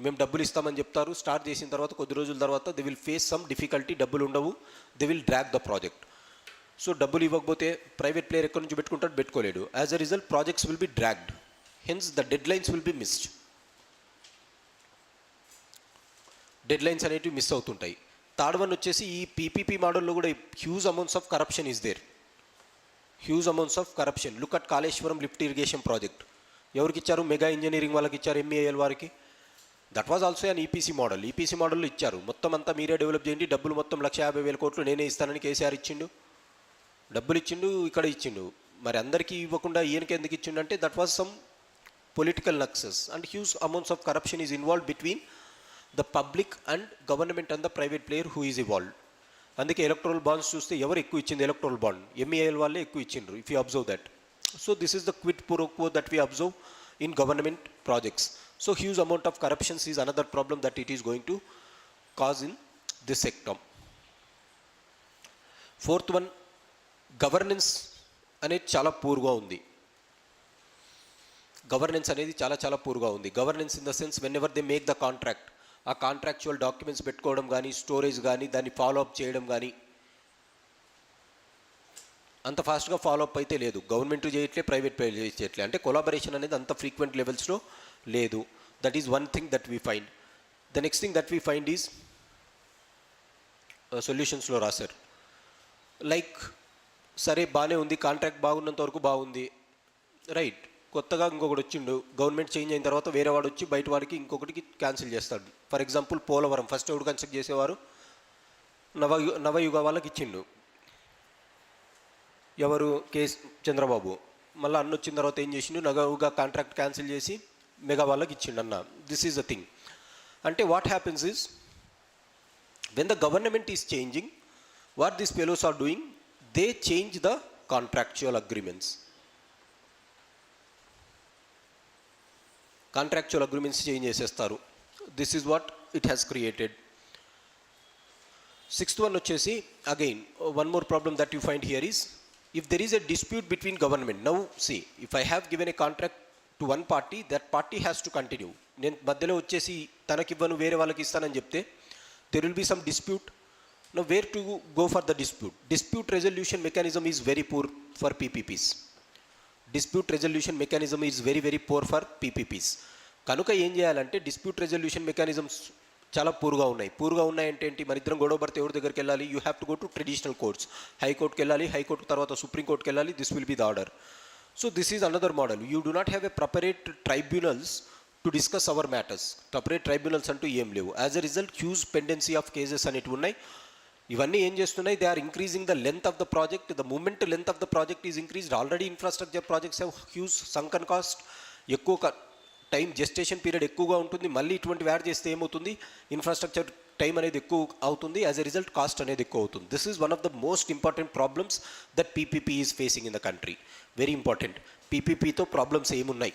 మేము డబ్బులు ఇస్తామని చెప్తారు, స్టార్ట్ చేసిన తర్వాత కొద్ది రోజుల తర్వాత they will face some difficulty, డబ్బులు ఉండవు, they will drag the project. So డబ్బులు ఇవ్వకపోతే ప్రైవేట్ ప్లేయర్ ఎక్కడి నుంచి పెట్టుకుంటాడు, పెట్టుకోలేడు. As a result projects will be dragged, hence the deadlines will be missed. Deadlines అనేటివి మిస్ అవుతుంటాయి. థర్డ్ వన్ వచ్చేసి ఈ పీపీపీ మోడల్లో కూడా huge amounts of corruption is there, huge amounts of corruption. Look at Kaleshwaram lift irrigation project. ఎవరికి ఇచ్చారు? Mega engineering వాళ్ళకి ఇచ్చారు, ఎంఈఐఎల్ వారికి. That was also an EPC model. EPC మోడల్లో ఇచ్చారు, మొత్తం అంతా మీరే డెవలప్ చేయండి, డబ్బులు మొత్తం 1,50,000 కోట్లు నేనే ఇస్తానని కేసీఆర్ ఇచ్చిండు, డబ్బులు ఇచ్చిండు, ఇక్కడ ఇచ్చిండు. మరి అందరికీ ఇవ్వకుండా ఈయనకి ఎందుకు ఇచ్చిండు అంటే that was some political nexus and huge amounts of corruption is involve between the public and government and the private player who is evolved. అందుకే ఎలక్ట్రల్ బాండ్స్ చూస్తే ఎవరు ఎక్కువ ఇచ్చింది? ఎలక్ట్రల్ బాండ్ ఎంఈఐఎల్ వాళ్ళే ఎక్కువ ఇచ్చిండ్రు, if you observe that. So this is the quid pro quo that we observe in government projects. So huge amount of corruption is another problem that it is going to cause in this sector. Fourth one, governance అనేది చాలా పూర్గా ఉంది. Governance అనేది చాలా పూర్గా ఉంది. Governance in the sense when ever they make the contract, ఆ contractual documents పెట్టుకోవడం కానీ, storage కానీ, దాన్ని ఫాలో అప్ చేయడం కానీ అంత ఫాస్ట్గా ఫాలో అప్ అయితే లేదు. గవర్నమెంట్ చేయట్లే, ప్రైవేట్ చేయట్లే, అంటే కొలాబరేషన్ అనేది అంత ఫ్రీక్వెంట్ లెవెల్స్లో లేదు. That is one thing that we find. The next thing that we find is సొల్యూషన్స్లో రాశారు. లైక్ సరే బాగానే ఉంది, కాంట్రాక్ట్ బాగున్నంత వరకు బాగుంది, రైట్. కొత్తగా ఇంకొకటి వచ్చిండు, గవర్నమెంట్ చేంజ్ అయిన తర్వాత వేరే వాడు వచ్చి బయట వాడికి ఇంకొకటికి క్యాన్సిల్ చేస్తాడు. ఫర్ ఎగ్జాంపుల్ పోలవరం ఫస్ట్ ఎవడు కన్స్ట్రక్ట్ చేసేవారు? నవయుగ వాళ్ళకి ఇచ్చిండు. ఎవరు? చంద్రబాబు. మళ్ళీ అన్న వచ్చిన తర్వాత ఏం చేసిండు? నగవుగా కాంట్రాక్ట్ క్యాన్సిల్ చేసి మెగా వాళ్ళకి ఇచ్చిండు అన్న. This is the thing. అంటే what happens is when the government is changing, what this fellows are doing, they change the contractual agreements. Contractual agreements change చేసేస్తారు. This is what it has created. Sixth one వచ్చేసి again one more problem that you find here is if there is a dispute between government. Now see, if I have given a contract to one party, that party has to continue. నేను మధ్యలో వచ్చేసి తనకివ్వను వేరే వాళ్ళకి ఇస్తానని చెప్తే there will be some dispute. Now where to go for the dispute? Dispute resolution mechanism is very poor for PPPs. Dispute resolution mechanism is very poor for PPPs. కనుక ఏం చేయాలంటే డిస్ప్యూట్ రెజల్యూషన్ మెకానిజమ్స్ చాలా పూర్గా ఉన్నాయంటే ఏంటి? మన ఇద్దరం గొడవ పడితే ఎవరి దగ్గరికి వెళ్ళాలి? You have to go to traditional courts. హైకోర్టుకి వెళ్ళాలి, హైకోర్టు తర్వాత సుప్రీంకోర్టుకి వెళ్ళాలి. This will be the order. So this is another model. You do not have a separate tribunals to discuss our matters. Separate tribunals అంటూ ఏం లేవు. As a result huge pendency of cases అనేవి ఉన్నాయి. ఇవన్నీ ఏం చేస్తున్నాయి? They are increasing the length of the project. The moment length of the project is increased. Already infrastructure projects have huge సంకన్ cost, ఎక్కువ time gestation period ఎక్కువగా ఉంటుంది. మళ్ళీ ఇటువంటి యాడ్ చేస్తే ఏమవుతుంది? ఇన్ఫ్రాస్ట్రక్చర్ టైం అనేది ఎక్కువ అవుతుంది. యాజ్ ఎ రిజల్ట్ కాస్ట్ అనేది ఎక్కువ అవుతుంది. This is one of the most important problems that PPP is facing in the country. Very important. పీపీపీతో ప్రాబ్లమ్స్ ఏమున్నాయి?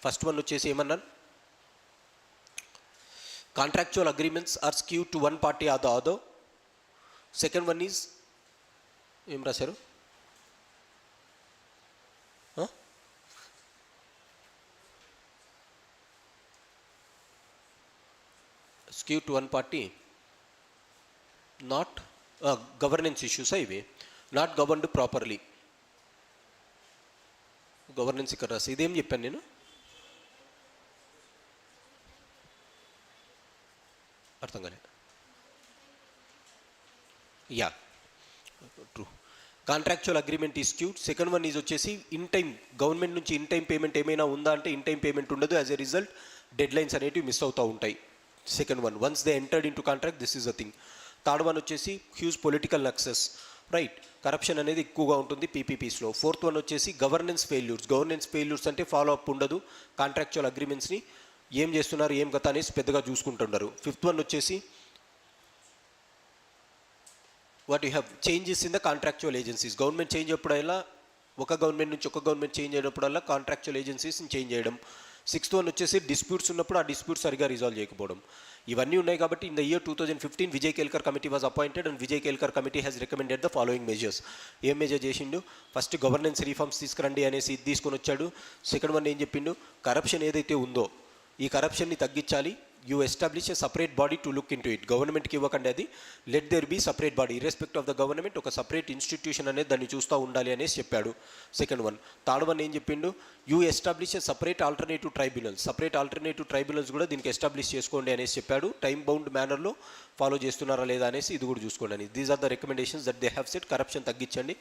ఫస్ట్ వన్ వచ్చేసి ఏమన్నాను? Contractual agreements are skew to one party or the other. Second one is ఏం రాశారు? Skew to one party, not governance issues ఇవి, not governed properly. Governance ఇక్కడ రాసి ఇదేం చెప్పాను నేను? అర్థం కాలే. Yeah, true. Contractual agreement is skewed. Second one is వచ్చేసి ఇన్ టైం, గవర్నమెంట్ నుంచి ఇన్ టైం పేమెంట్ ఏమైనా ఉందా అంటే ఇన్ టైం పేమెంట్ ఉండదు. As a result deadlines అనేటివి మిస్ అవుతూ ఉంటాయి. Second one, once they entered into contract, this is a thing. Third one వచ్చేసి huge political nexus, right. Corruption అనేది ఎక్కువగా ఉంటుంది పీపీపీస్లో. ఫోర్త్ వన్ వచ్చేసి గవర్నెన్స్ ఫెయిల్యూర్స్. గవర్నెన్స్ ఫెయిల్యూర్స్ అంటే ఫాలో అప్ ఉండదు. కాంట్రాక్చువల్ అగ్రిమెంట్స్ని ఏం చేస్తున్నారు, ఏం గత అనేసి పెద్దగా చూసుకుంటున్నారు. ఫిఫ్త్ వన్ వచ్చేసి what you have changes in the contractual agencies. Government change అప్పుడల్లా, ఒక గవర్నమెంట్ నుంచి ఒక గవర్నమెంట్ చేంజ్ అయినప్పుడల్లా కాంట్రాక్చువల్ ఏజెన్సీస్ని చేంజ్ చేయడం. సిక్స్త్ వన్ వచ్చేసి డిస్ప్యూట్స్ ఉన్నప్పుడు ఆ డిస్ప్యూట్స్ సరిగా రిజాల్వ్ చేయకపోవడం. ఇవన్నీ ఉన్నాయి కాబట్టి in the year 2015 Vijay Kelkar committee was appointed and Vijay Kelkar committee has recommended the following measures. ఏం మెజర్ చేసిండు? ఫస్ట్ గవర్నెన్స్ రిఫార్మ్స్ తీసుకురండి అనేసి తీసుకొని వచ్చాడు. సెకండ్ వన్ ఏం చెప్పిండు? కరప్షన్ ఏదైతే ఉందో ఈ కరప్షన్ని తగ్గించాలి, you establish a separate body to look into it. గవర్నమెంట్కి ఇవ్వకండి అది, let there be separate body irrespective of the government, ఒక సపరేట్ ఇన్స్టిట్యూషన్ అనేది దాన్ని చూస్తూ ఉండాలి అనేసి చెప్పాడు. Second one. థర్డ్ వన్ ఏం చెప్పిండు, you establish a separate alternative tribunals, separate alternative tribunals కూడా దీనికి ఎస్టాబ్లిష్ చేసుకోండి అనేసి చెప్పాడు. టైం బౌండ్ మేనర్లో ఫాలో చేస్తున్నారా లేదా అనేసి ఇది కూడా చూసుకోండి అని. These are the recommendations that they have set. Corruption తగ్గించండి.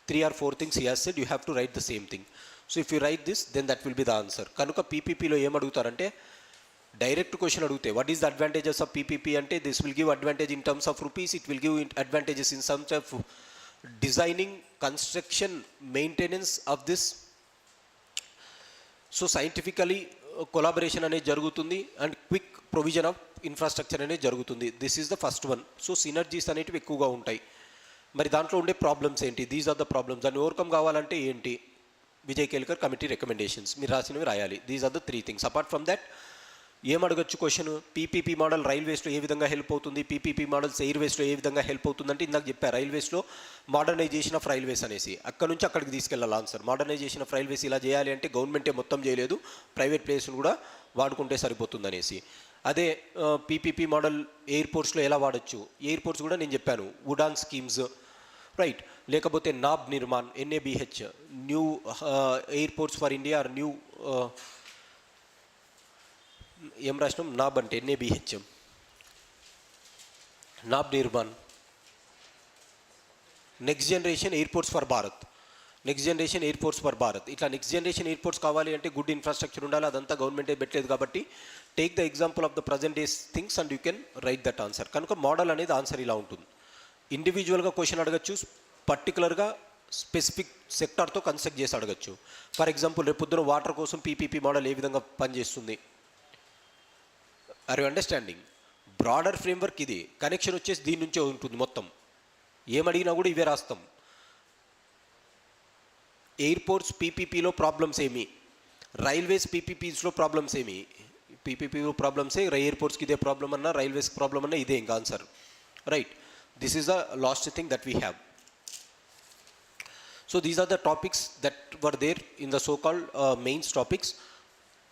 3 or 4 things he has said, you have to write the same thing. So if you write this, then that will be the answer. కనుక పీపీపీలో ఏం అడుగుతారంటే direct question అడిగితే what is the advantages of PPP అంటే this will give advantage in terms of rupees, it will give advantages in terms of designing, construction, maintenance of this. So scientifically collaboration అనేది జరుగుతుంది and quick provision of infrastructure అనేది జరుగుతుంది. This is the first one. So synergies అనేటివి ఎక్కువగా ఉంటాయి. మరి దాంట్లో ఉండే ప్రాబ్లమ్స్ ఏంటి, దీస్ ఆర్ ద ప్రాబ్లమ్స్. దాన్ని ఓవర్కమ్ కావాలంటే ఏంటి, విజయ్ కేల్కర్ కమిటీ రికమెండేషన్స్ మీరు రాసినవి రాయాలి. These are the 3 things. Apart from that ఏం అడగచ్చు క్వశ్చన్, పీపీపీ మోడల్ రైల్వేస్లో ఏ విధంగా హెల్ప్ అవుతుంది, పీపీపీ మోడల్స్ ఎయిర్వేస్లో ఏ విధంగా హెల్ప్ అవుతుందంటే ఇందాక చెప్పారు రైల్వేస్లో మోడర్నైజేషన్ ఆఫ్ రైల్వేస్ అనేసి, అక్కడ నుంచి అక్కడికి తీసుకెళ్ళాలి ఆన్సర్. మోడర్నైజేషన్ ఆఫ్ రైల్వేస్ ఇలా చేయాలి అంటే గవర్నమెంటే మొత్తం చేయలేదు, ప్రైవేట్ ప్లేస్ను కూడా వాడుకుంటే సరిపోతుంది అనేసి. అదే పీపీపీ మోడల్ ఎయిర్పోర్ట్స్లో ఎలా వాడచ్చు, ఎయిర్పోర్ట్స్ కూడా నేను చెప్పాను, ఉడాన్ స్కీమ్స్, రైట్. లేకపోతే Nabh Nirman, NABH, new airports for India or new ఏం రాసినాం, నాబ్ అంటే NABH, Nabh Nirman. Next generation airports for Bharat, next generation airports for Bharat. ఇట్లా నెక్స్ట్ జనరేషన్ ఎయిర్పోర్ట్స్ కావాలి అంటే గుడ్ ఇన్ఫ్రాస్ట్రక్చర్ ఉండాలి. అదంతా గవర్నమెంటే పెట్టలేదు కాబట్టి take the example of the present days things and you can right that answer. కనుక మోడల్ అనేది ఆన్సర్ ఇలా ఉంటుంది. ఇండివిజువల్గా క్వశ్చన్ అడగచ్చు, పర్టికులర్గా స్పెసిఫిక్ సెక్టార్తో కన్స్ట్రక్ట్ చేసి అడగచ్చు. ఫర్ ఎగ్జాంపుల్ రేపు పొద్దున వాటర్ కోసం పీపీపీ మోడల్ ఏ విధంగా పనిచేస్తుంది, are you understanding? Broader framework ఇది, కనెక్షన్ వచ్చేసి దీని నుంచే ఉంటుంది మొత్తం. ఏమడిగినా కూడా ఇవే రాస్తాం. ఎయిర్పోర్ట్స్ పీపీపీలో ప్రాబ్లమ్స్ ఏమి, రైల్వేస్ పీపీపీస్లో ప్రాబ్లమ్స్ ఏమి, పీపీపీలో ప్రాబ్లమ్సే, ఎయిర్పోర్ట్స్కి ఇదే ప్రాబ్లమ్ అన్నా, రైల్వేస్కి ప్రాబ్లమ్ అన్నా ఇదే ఇంకా answer, right. This is the last thing that we have. So these are the topics that were there in the so-called mains topics.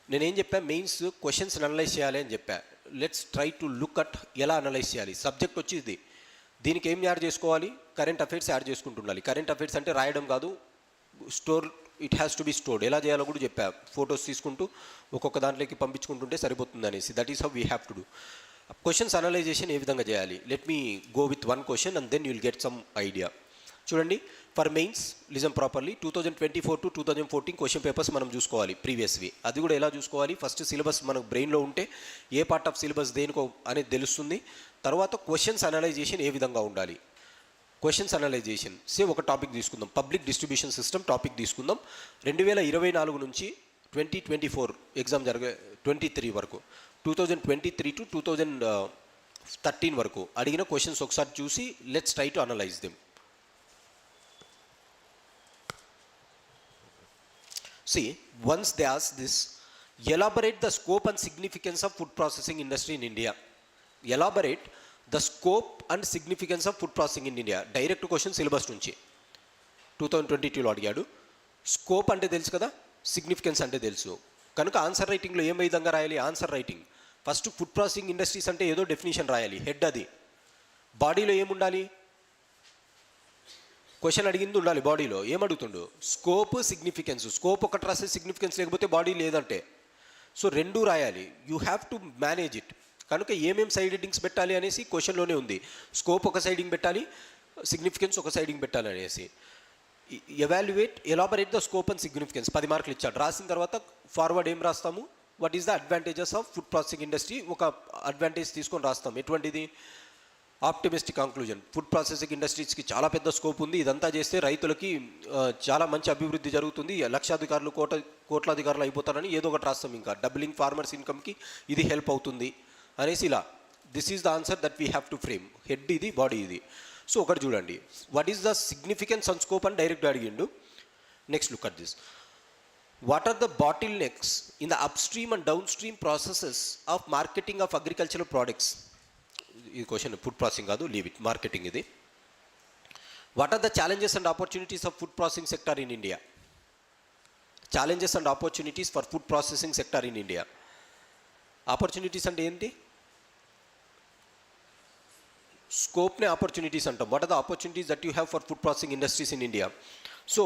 నేను ఏం చెప్పా, మెయిన్స్ క్వశ్చన్స్ అనలైజ్ చేయాలి అని చెప్పా. Let's try to look at ఎలా analyze చేయాలి. Subject వచ్చి ఇది, దీనికి ఏం యాడ్ చేసుకోవాలి, కరెంట్ అఫైర్స్ యాడ్ చేసుకుంటుండాలి. కరెంట్ అఫైర్స్ అంటే రాయడం కాదు, store, it has to be stored. ఎలా చేయాలో కూడా చెప్పా, ఫొటోస్ తీసుకుంటూ ఒక్కొక్క దాంట్లోకి పంపించుకుంటుంటే సరిపోతుంది అనేసి. That is how we have to do. Questions analyzation ఏ విధంగా చేయాలి, let me go with one question and then you will get some idea. చూడండి, for mains listen properly, 2024 to 2014 question papers మనం చూసుకోవాలి ప్రీవియస్వి. అది కూడా ఎలా చూసుకోవాలి, ఫస్ట్ సిలబస్ మనకు బ్రెయిన్లో ఉంటే ఏ పార్ట్ ఆఫ్ సిలబస్ దేనికో అనేది తెలుస్తుంది. తర్వాత క్వశ్చన్స్ అనలైజేషన్ ఏ విధంగా ఉండాలి. క్వశ్చన్స్ అనలైజేషన్ సే ఒక టాపిక్ తీసుకుందాం, పబ్లిక్ డిస్ట్రిబ్యూషన్ సిస్టమ్ టాపిక్ తీసుకుందాం. 2024 నుంచి 2024 ఎగ్జామ్ 23 వరకు, 2023 to 2013 వరకు అడిగిన క్వశ్చన్స్ ఒకసారి చూసి let's try to analyse them. See, once they ask this, elaborate the scope and significance of food processing industry in India. Elaborate the scope and significance of food processing in India. Direct question syllabus నుంచి 2022లో అడిగాడు. Scope అంటే తెలుసు కదా, significance అంటే తెలుసు. కనుక answer రైటింగ్లో ఏ విధంగా రాయాలి, answer writing first food processing industries అంటే ఏదో డెఫినేషన్ రాయాలి, హెడ్ అది. బాడీలో ఏముండాలి, క్వశ్చన్ అడిగింది ఉండాలి. బాడీలో ఏమడుగుతుండు, స్కోప్, సిగ్నిఫికెన్స్. స్కోప్ ఒకటి రాసే, సిగ్నిఫికెన్స్ లేకపోతే బాడీ లేదంటే. సో రెండూ రాయాలి, you have to manage it. కనుక ఏమేమి సైడ్ హెడ్డింగ్స్ పెట్టాలి అనేసి క్వశ్చన్లోనే ఉంది. స్కోప్ ఒక సైడింగ్ పెట్టాలి, సిగ్నిఫికెన్స్ ఒక సైడింగ్ పెట్టాలి అనేసి. Evaluate, elaborate the scope and significance 10 మార్కులు ఇచ్చాడు. రాసిన తర్వాత ఫార్వర్డ్ ఏం రాస్తాము, what is the advantages of food processing industry, ఒక అడ్వాంటేజ్ తీసుకొని రాస్తాం. ఎటువంటిది, ఆప్టిమిస్టిక్ కంక్లూజన్. ఫుడ్ ప్రాసెసింగ్ ఇండస్ట్రీస్కి చాలా పెద్ద స్కోప్ ఉంది, ఇదంతా చేస్తే రైతులకి చాలా మంచి అభివృద్ధి జరుగుతుంది, లక్షాధికారులు కోట్లాధికారులు అయిపోతారని ఏదో ఒకటి రాస్తాం. ఇంకా డబ్లింగ్ ఫార్మర్స్ ఇన్కమ్కి ఇది హెల్ప్ అవుతుంది అనేసి ఇలా. This is the answer that we have to frame. Head ఇది, బాడీ ఇది. సో ఒకటి చూడండి, what is the significance and scope అని డైరెక్ట్ అడిగిండు. Next look at this. What are the bottlenecks in the upstream and downstream processes of marketing of agricultural products. ఈ question food processing కాదు, leave it, marketing ఇది. What are the challenges and opportunities of food processing sector in India. Challenges and opportunities for food processing sector in India. Opportunities అంటే ఏంటి? స్కోప్నే opportunities అంటాం. What are the opportunities that you have for food processing industries in India? So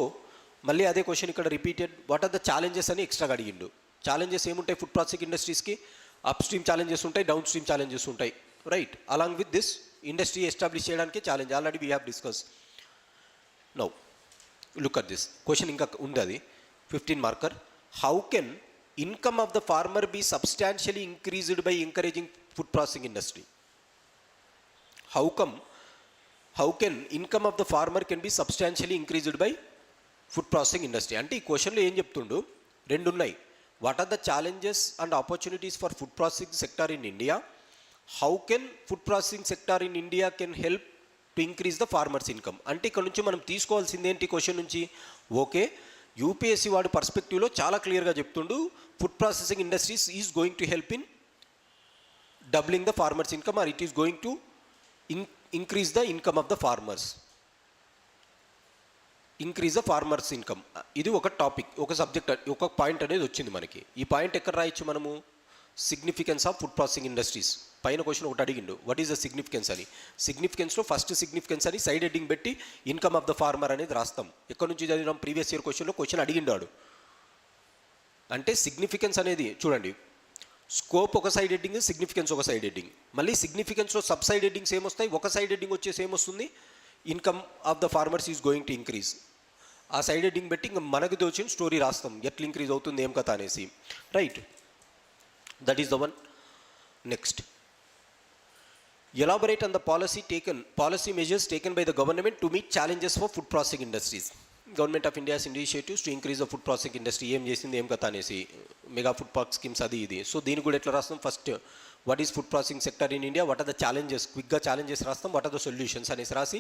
మళ్ళీ అదే question ఇక్కడ repeated. What are the challenges అని ఎక్స్ట్రాగా అడిగిండు. ఛాలెంజెస్ ఏముంటాయి ఫుడ్ ప్రాసెసింగ్ ఇండస్ట్రీస్కి? అప్ స్ట్రీమ్ ఛాలెంజెస్ ఉంటాయి, డౌన్ స్ట్రీమ్ ఛాలెంజెస్ ఉంటాయి, right? Along with this industry establish చేయడానికి challenge already we have discuss. Now look at this question, ఇంకా ఉంది అది 15 marker. How can income of the farmer be substantially increased by encouraging food processing industry? How can income of the farmer can be substantially increased by food processing industry? అంటే ఈ క్వశ్చన్లో ఏం చెప్తుండు? రెండు ఉన్నాయి. What are the challenges and opportunities for food processing sector in India? How can food processing sector in India can help to increase the farmers income? అంటే ఇక్కడ నుంచి మనం తీసుకోవాల్సింది ఏంటి క్వశ్చన్ నుంచి? ఓకే, యూపీఎస్సీ వాడి పర్స్పెక్టివ్లో చాలా క్లియర్గా చెప్తుండు, food processing industries is going to help in doubling the farmers income, or it is going to increase the income of the farmers. Increase the farmers income. ఇది ఒక టాపిక్, ఒక subject, ఒక point అనేది వచ్చింది మనకి. ఈ పాయింట్ ఎక్కడ రాయొచ్చు మనము? Significance of food processing industries పైన క్వశ్చన్ ఒకటి అడిగిండు, వాట్ ఈస్ ద సిగ్నిఫికెన్స్ అని. సిగ్నిఫికెన్స్లో ఫస్ట్ సిగ్నిఫికెన్స్ అని సైడ్ హెడ్డింగ్ పెట్టి ఇన్కమ్ ఆఫ్ ద ఫార్మర్ అనేది రాస్తాం. ఎక్కడి నుంచి చదివినాం? ప్రీవియస్ ఇయర్ క్వశ్చన్లో క్వశ్చన్ అడిగిండాడు. అంటే సిగ్నిఫికెన్స్ అనేది చూడండి, స్కోప్ ఒక సైడ్ హెడ్డింగ్, సిగ్నిఫికెన్స్ ఒక సైడ్ హెడ్డింగ్. మళ్ళీ సిగ్నిఫికెన్స్లో సబ్ సైడ్ హెడ్డింగ్స్ ఏమొస్తాయి? ఒక సైడ్ హెడ్డింగ్ వచ్చేసి ఏమొస్తుంది? Income of the farmers is going to increase. ఆ సైడ్ హెడ్డింగ్ పెట్టి ఇంకా మనకు తోచిన స్టోరీ రాస్తాం, ఎట్లా ఇంక్రీజ్ అవుతుంది ఏం కథ అనేసి, right? That is the one. Next, elaborate on the policy measures taken by the government to meet challenges for food processing industries. Government of India's initiatives to increase the food processing industry. ఏం చేసింది ఏం కథ అనేసి, mega food park schemes అది ఇది. So దీన్ని కూడా ఎట్లా రాస్తాం? First what is food processing sector in India, what are the challenges, క్విక్గా ఛాలెంజెస్ రాస్తాం, వాట్ ఆర్ ద సొల్యూషన్స్ అనేసి రాసి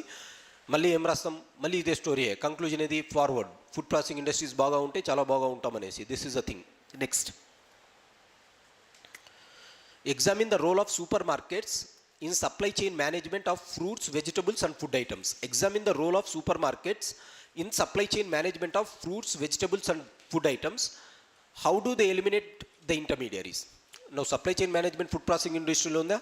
మళ్ళీ ఏం రాస్తాం? మళ్ళీ ఇదే స్టోరీయే. కంక్లూజన్ ఏది? ఫార్వర్డ్. ఫుడ్ ప్రాసెసింగ్ ఇండస్ట్రీస్ బాగా ఉంటే చాలా బాగా ఉంటాం అనేసి. This is the thing. Next, examine the role of supermarkets in supply chain management of fruits, vegetables and food items. Examine the role of super markets in supply chain management of fruits, vegetables and food items. How do they eliminate the intermediaries? Now supply chain management food processing industry lo unda,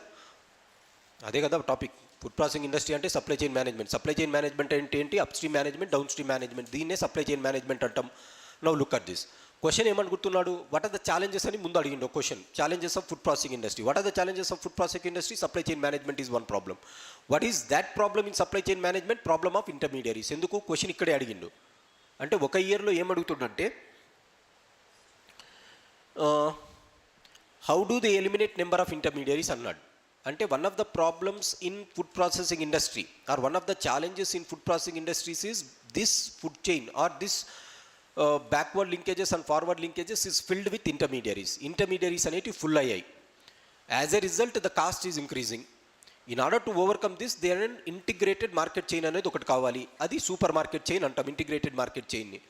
ade kada topic. Food processing industry అంటే supply chain management. Supply chain management అంటే ఏంటి? Upstream management, downstream management. దీన్నే supply chain management అంటాం. Now look at this question. ఏమనుకుంటున్నాడు? What are the challenges అని ముందు అడిగిండు question. Challenges of food processing industry. What are the challenges of food processing industry? Supply chain management is one problem. What is that problem in supply chain management? Problem of intermediaries. ఎందుకు question ఇక్కడే అడిగిండు అంటే, ఒక ఇయర్లో ఏమడుగుతుండంటే, how do they eliminate number of intermediaries అన్నాడు. అంటే one of the problems in food processing industry are one of the challenges in food processing industries is this food chain or this backward linkages and forward linkages is filled with intermediaries. Intermediaries అనేవి full అయ్యాయి. As a result the cost is increasing. In order to overcome this they are integrated market chain అనేది ఒకటి కావాలి. అది super market chain అంటాం, integrated market చైన్ని.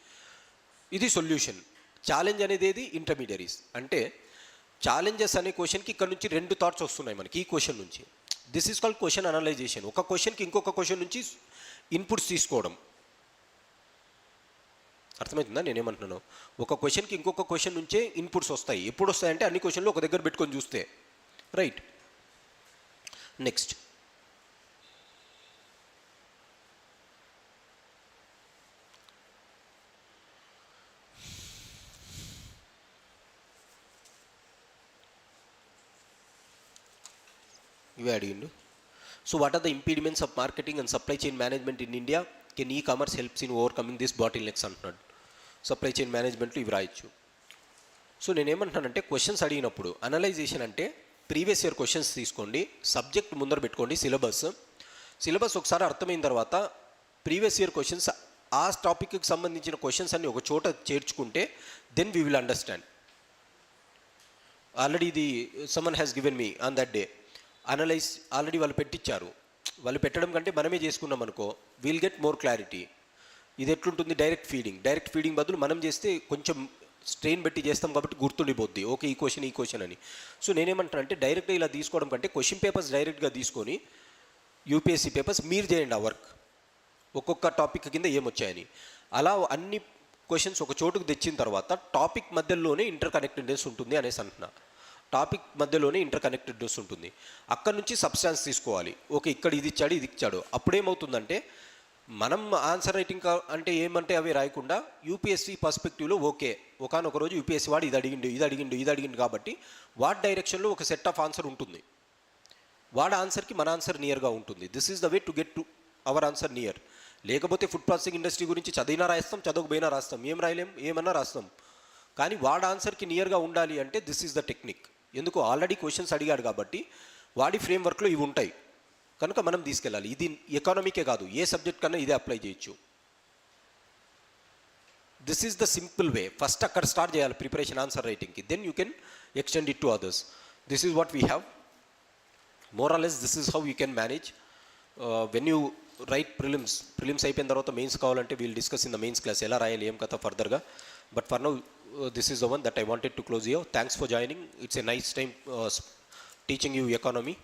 ఇది solution. Challenge అనేది ఏది? ఇంటర్మీడియరీస్. అంటే ఛాలెంజెస్ అనే క్వశ్చన్కి ఇక్కడ నుంచి రెండు థాట్స్ వస్తున్నాయి మనకి ఈ క్వశ్చన్ నుంచి. This is called question analysation. ఒక క్వశ్చన్కి ఇంకొక క్వశ్చన్ నుంచి ఇన్పుట్స్ తీసుకోవడం. అర్థమవుతుందా నేనేమంటున్నాను? ఒక క్వశ్చన్కి ఇంకొక క్వశ్చన్ నుంచే ఇన్పుట్స్ వస్తాయి. ఎప్పుడు వస్తాయంటే అన్ని క్వశ్చన్లు ఒక దగ్గర పెట్టుకొని చూస్తే, రైట్? నెక్స్ట్, ఇవే అడిగిండు. So what are the impediments of marketing and supply chain management in India? Can e commerce helps in overcoming this bottlenecks అంటున్నాడు. సప్లై చైన్ మేనేజ్మెంట్లో ఇవి రాయొచ్చు. సో నేనేమంటున్నానంటే, క్వశ్చన్స్ అడిగినప్పుడు అనలైజేషన్ అంటే ప్రీవియస్ ఇయర్ క్వశ్చన్స్ తీసుకోండి, సబ్జెక్ట్ ముందర పెట్టుకోండి, సిలబస్ ఒకసారి అర్థమైన తర్వాత ప్రీవియస్ ఇయర్ క్వశ్చన్స్, ఆ టాపిక్కి సంబంధించిన క్వశ్చన్స్ అన్ని ఒక చోట చేర్చుకుంటే then we will understand. Already ఇది someone has given me on that day analyze already వాళ్ళు పెట్టించారు. వాళ్ళు పెట్టడం కంటే మనమే చేసుకున్నాం అనుకో, విల్ గెట్ మోర్ క్లారిటీ. ఇది ఎట్లుంటుంది? డైరెక్ట్ ఫీడింగ్ బదులు మనం చేస్తే కొంచెం స్ట్రెయిన్ పెట్టి చేస్తాం కాబట్టి గుర్తుండిపోద్ది, ఓకే ఈ క్వశ్చన్ అని. సో నేనేమంటానంటే, డైరెక్ట్గా ఇలా తీసుకోవడం కంటే క్వశ్చన్ పేపర్స్ డైరెక్ట్గా తీసుకొని యూపీఎస్సీ పేపర్స్ మీరు చేయండి ఆ వర్క్, ఒక్కొక్క టాపిక్ కింద ఏమొచ్చాయని. అలా అన్ని క్వశ్చన్స్ ఒక చోటుకు తెచ్చిన తర్వాత టాపిక్ మధ్యలోనే ఇంటర్ కనెక్టెడ్నెస్ ఉంటుంది అనేసి అంటున్నా. టాపిక్ మధ్యలోనే ఇంటర్ కనెక్టెడ్నెస్ ఉంటుంది. అక్కడ నుంచి సబ్స్టాన్స్ తీసుకోవాలి. ఓకే, ఇక్కడ ఇది ఇచ్చాడు, ఇది ఇచ్చాడు. అప్పుడేమవుతుందంటే మనం ఆన్సర్ రైటింగ్ అంటే ఏమంటే అవి రాయకుండా యూపీఎస్సీ పర్స్పెక్టివ్లో ఓకే, ఒకనొక రోజు యూపీఎస్సీ వాడు ఇది అడిగిండు, ఇది అడిగిండు, ఇది అడిగిండు కాబట్టి వాడి డైరెక్షన్లో ఒక సెట్ ఆఫ్ ఆన్సర్ ఉంటుంది. వాడి ఆన్సర్కి మన ఆన్సర్ నియర్గా ఉంటుంది. This is the way to get to our answer near. లేకపోతే ఫుడ్ ప్రాసెసింగ్ ఇండస్ట్రీ గురించి చదివినా రాస్తాం, చదవకపోయినా రాస్తాం, ఏం రాయలేం, ఏమన్నా రాస్తాం. కానీ వాడి ఆన్సర్కి నియర్గా ఉండాలి అంటే దిస్ ఈజ్ ద టెక్నిక్. ఎందుకు ఆల్రెడీ క్వశ్చన్స్ అడిగాడు కాబట్టి వాడి ఫ్రేమ్వర్క్లో ఇవి ఉంటాయి కనుక మనం తీసుకెళ్ళాలి. ఇది ఎకానమీకే కాదు, ఏ సబ్జెక్ట్ కన్నా ఇదే అప్లై చేయొచ్చు. This is the simple way. First అక్కడ స్టార్ట్ చేయాలి ప్రిపరేషన్ ఆన్సర్ రైటింగ్కి, then you can extend it to others. This is what we have. More or less this is how you can manage. When you write prelims అయిపోయిన తర్వాత mains కావాలంటే we'll discuss in the mains class ఎలా రాయాలి ఏం కథ ఫర్దర్గా. But for now this is the one that I wanted to close here. Thanks for joining. It's a nice time teaching you economy.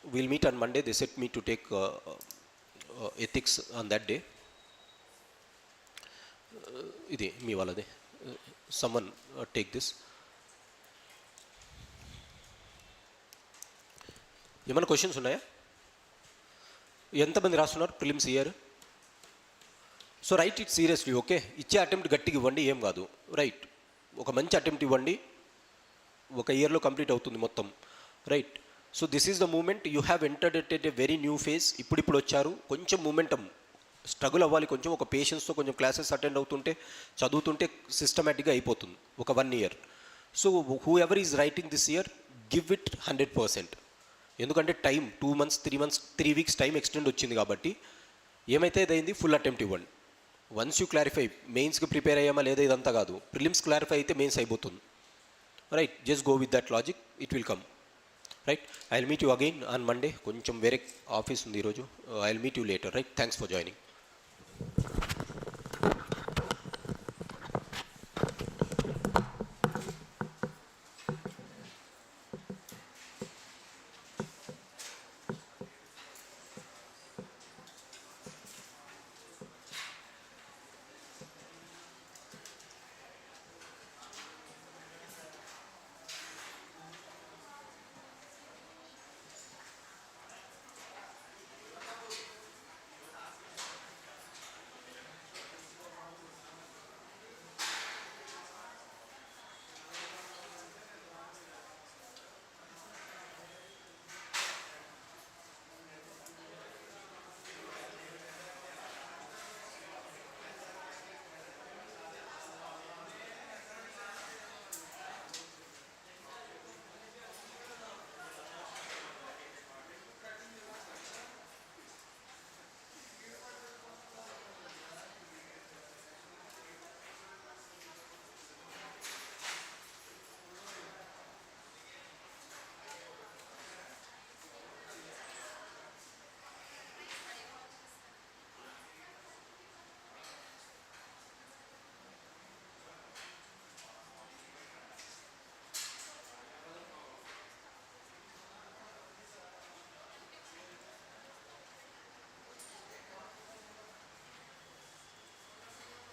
We'll meet on Monday. They set me to take ethics on that day. Ide me valade. Someone take this. ఏమైనా questions ఉన్నాయా? ఎంతమంది రాస్తున్నారు prelims year? So right it seriously. Okay, ఇచ్చే attempt గట్టిగా ఇవ్వండి, ఏం కాదు. Right, ఒక మంచి అటెంప్ట్ ఇవ్వండి, ఒక ఇయర్లో కంప్లీట్ అవుతుంది మొత్తం. Right, so this is the moment. You have entered at a very new phase. ఇప్పుడు వచ్చారు, కొంచెం మూమెంటం స్ట్రగుల్ అవ్వాలి, కొంచెం ఒక పేషెన్స్తో కొంచెం క్లాసెస్ అటెండ్ అవుతుంటే చదువుతుంటే సిస్టమేటిక్గా అయిపోతుంది ఒక 1 year. So who ever is writing this year give it 100%. ఎందుకంటే time 2 months 3 months 3 weeks time extend వచ్చింది కాబట్టి ఏమైతే ఇదైంది ఫుల్ అటెంప్ట్ ఇవ్వండి. వన్స్ యూ క్లారిఫై, మెయిన్స్కి ప్రిపేర్ అయ్యామా లేదా ఇదంతా కాదు, ప్రిలిమ్స్ క్లారిఫై అయితే మెయిన్స్ అయిపోతుంది. Right, just go with that logic, it will come. Right, I will meet you again on Monday. కొంచెం వేరే ఆఫీస్ ఉంది ఈరోజు. I will meet you later. Right, thanks for joining.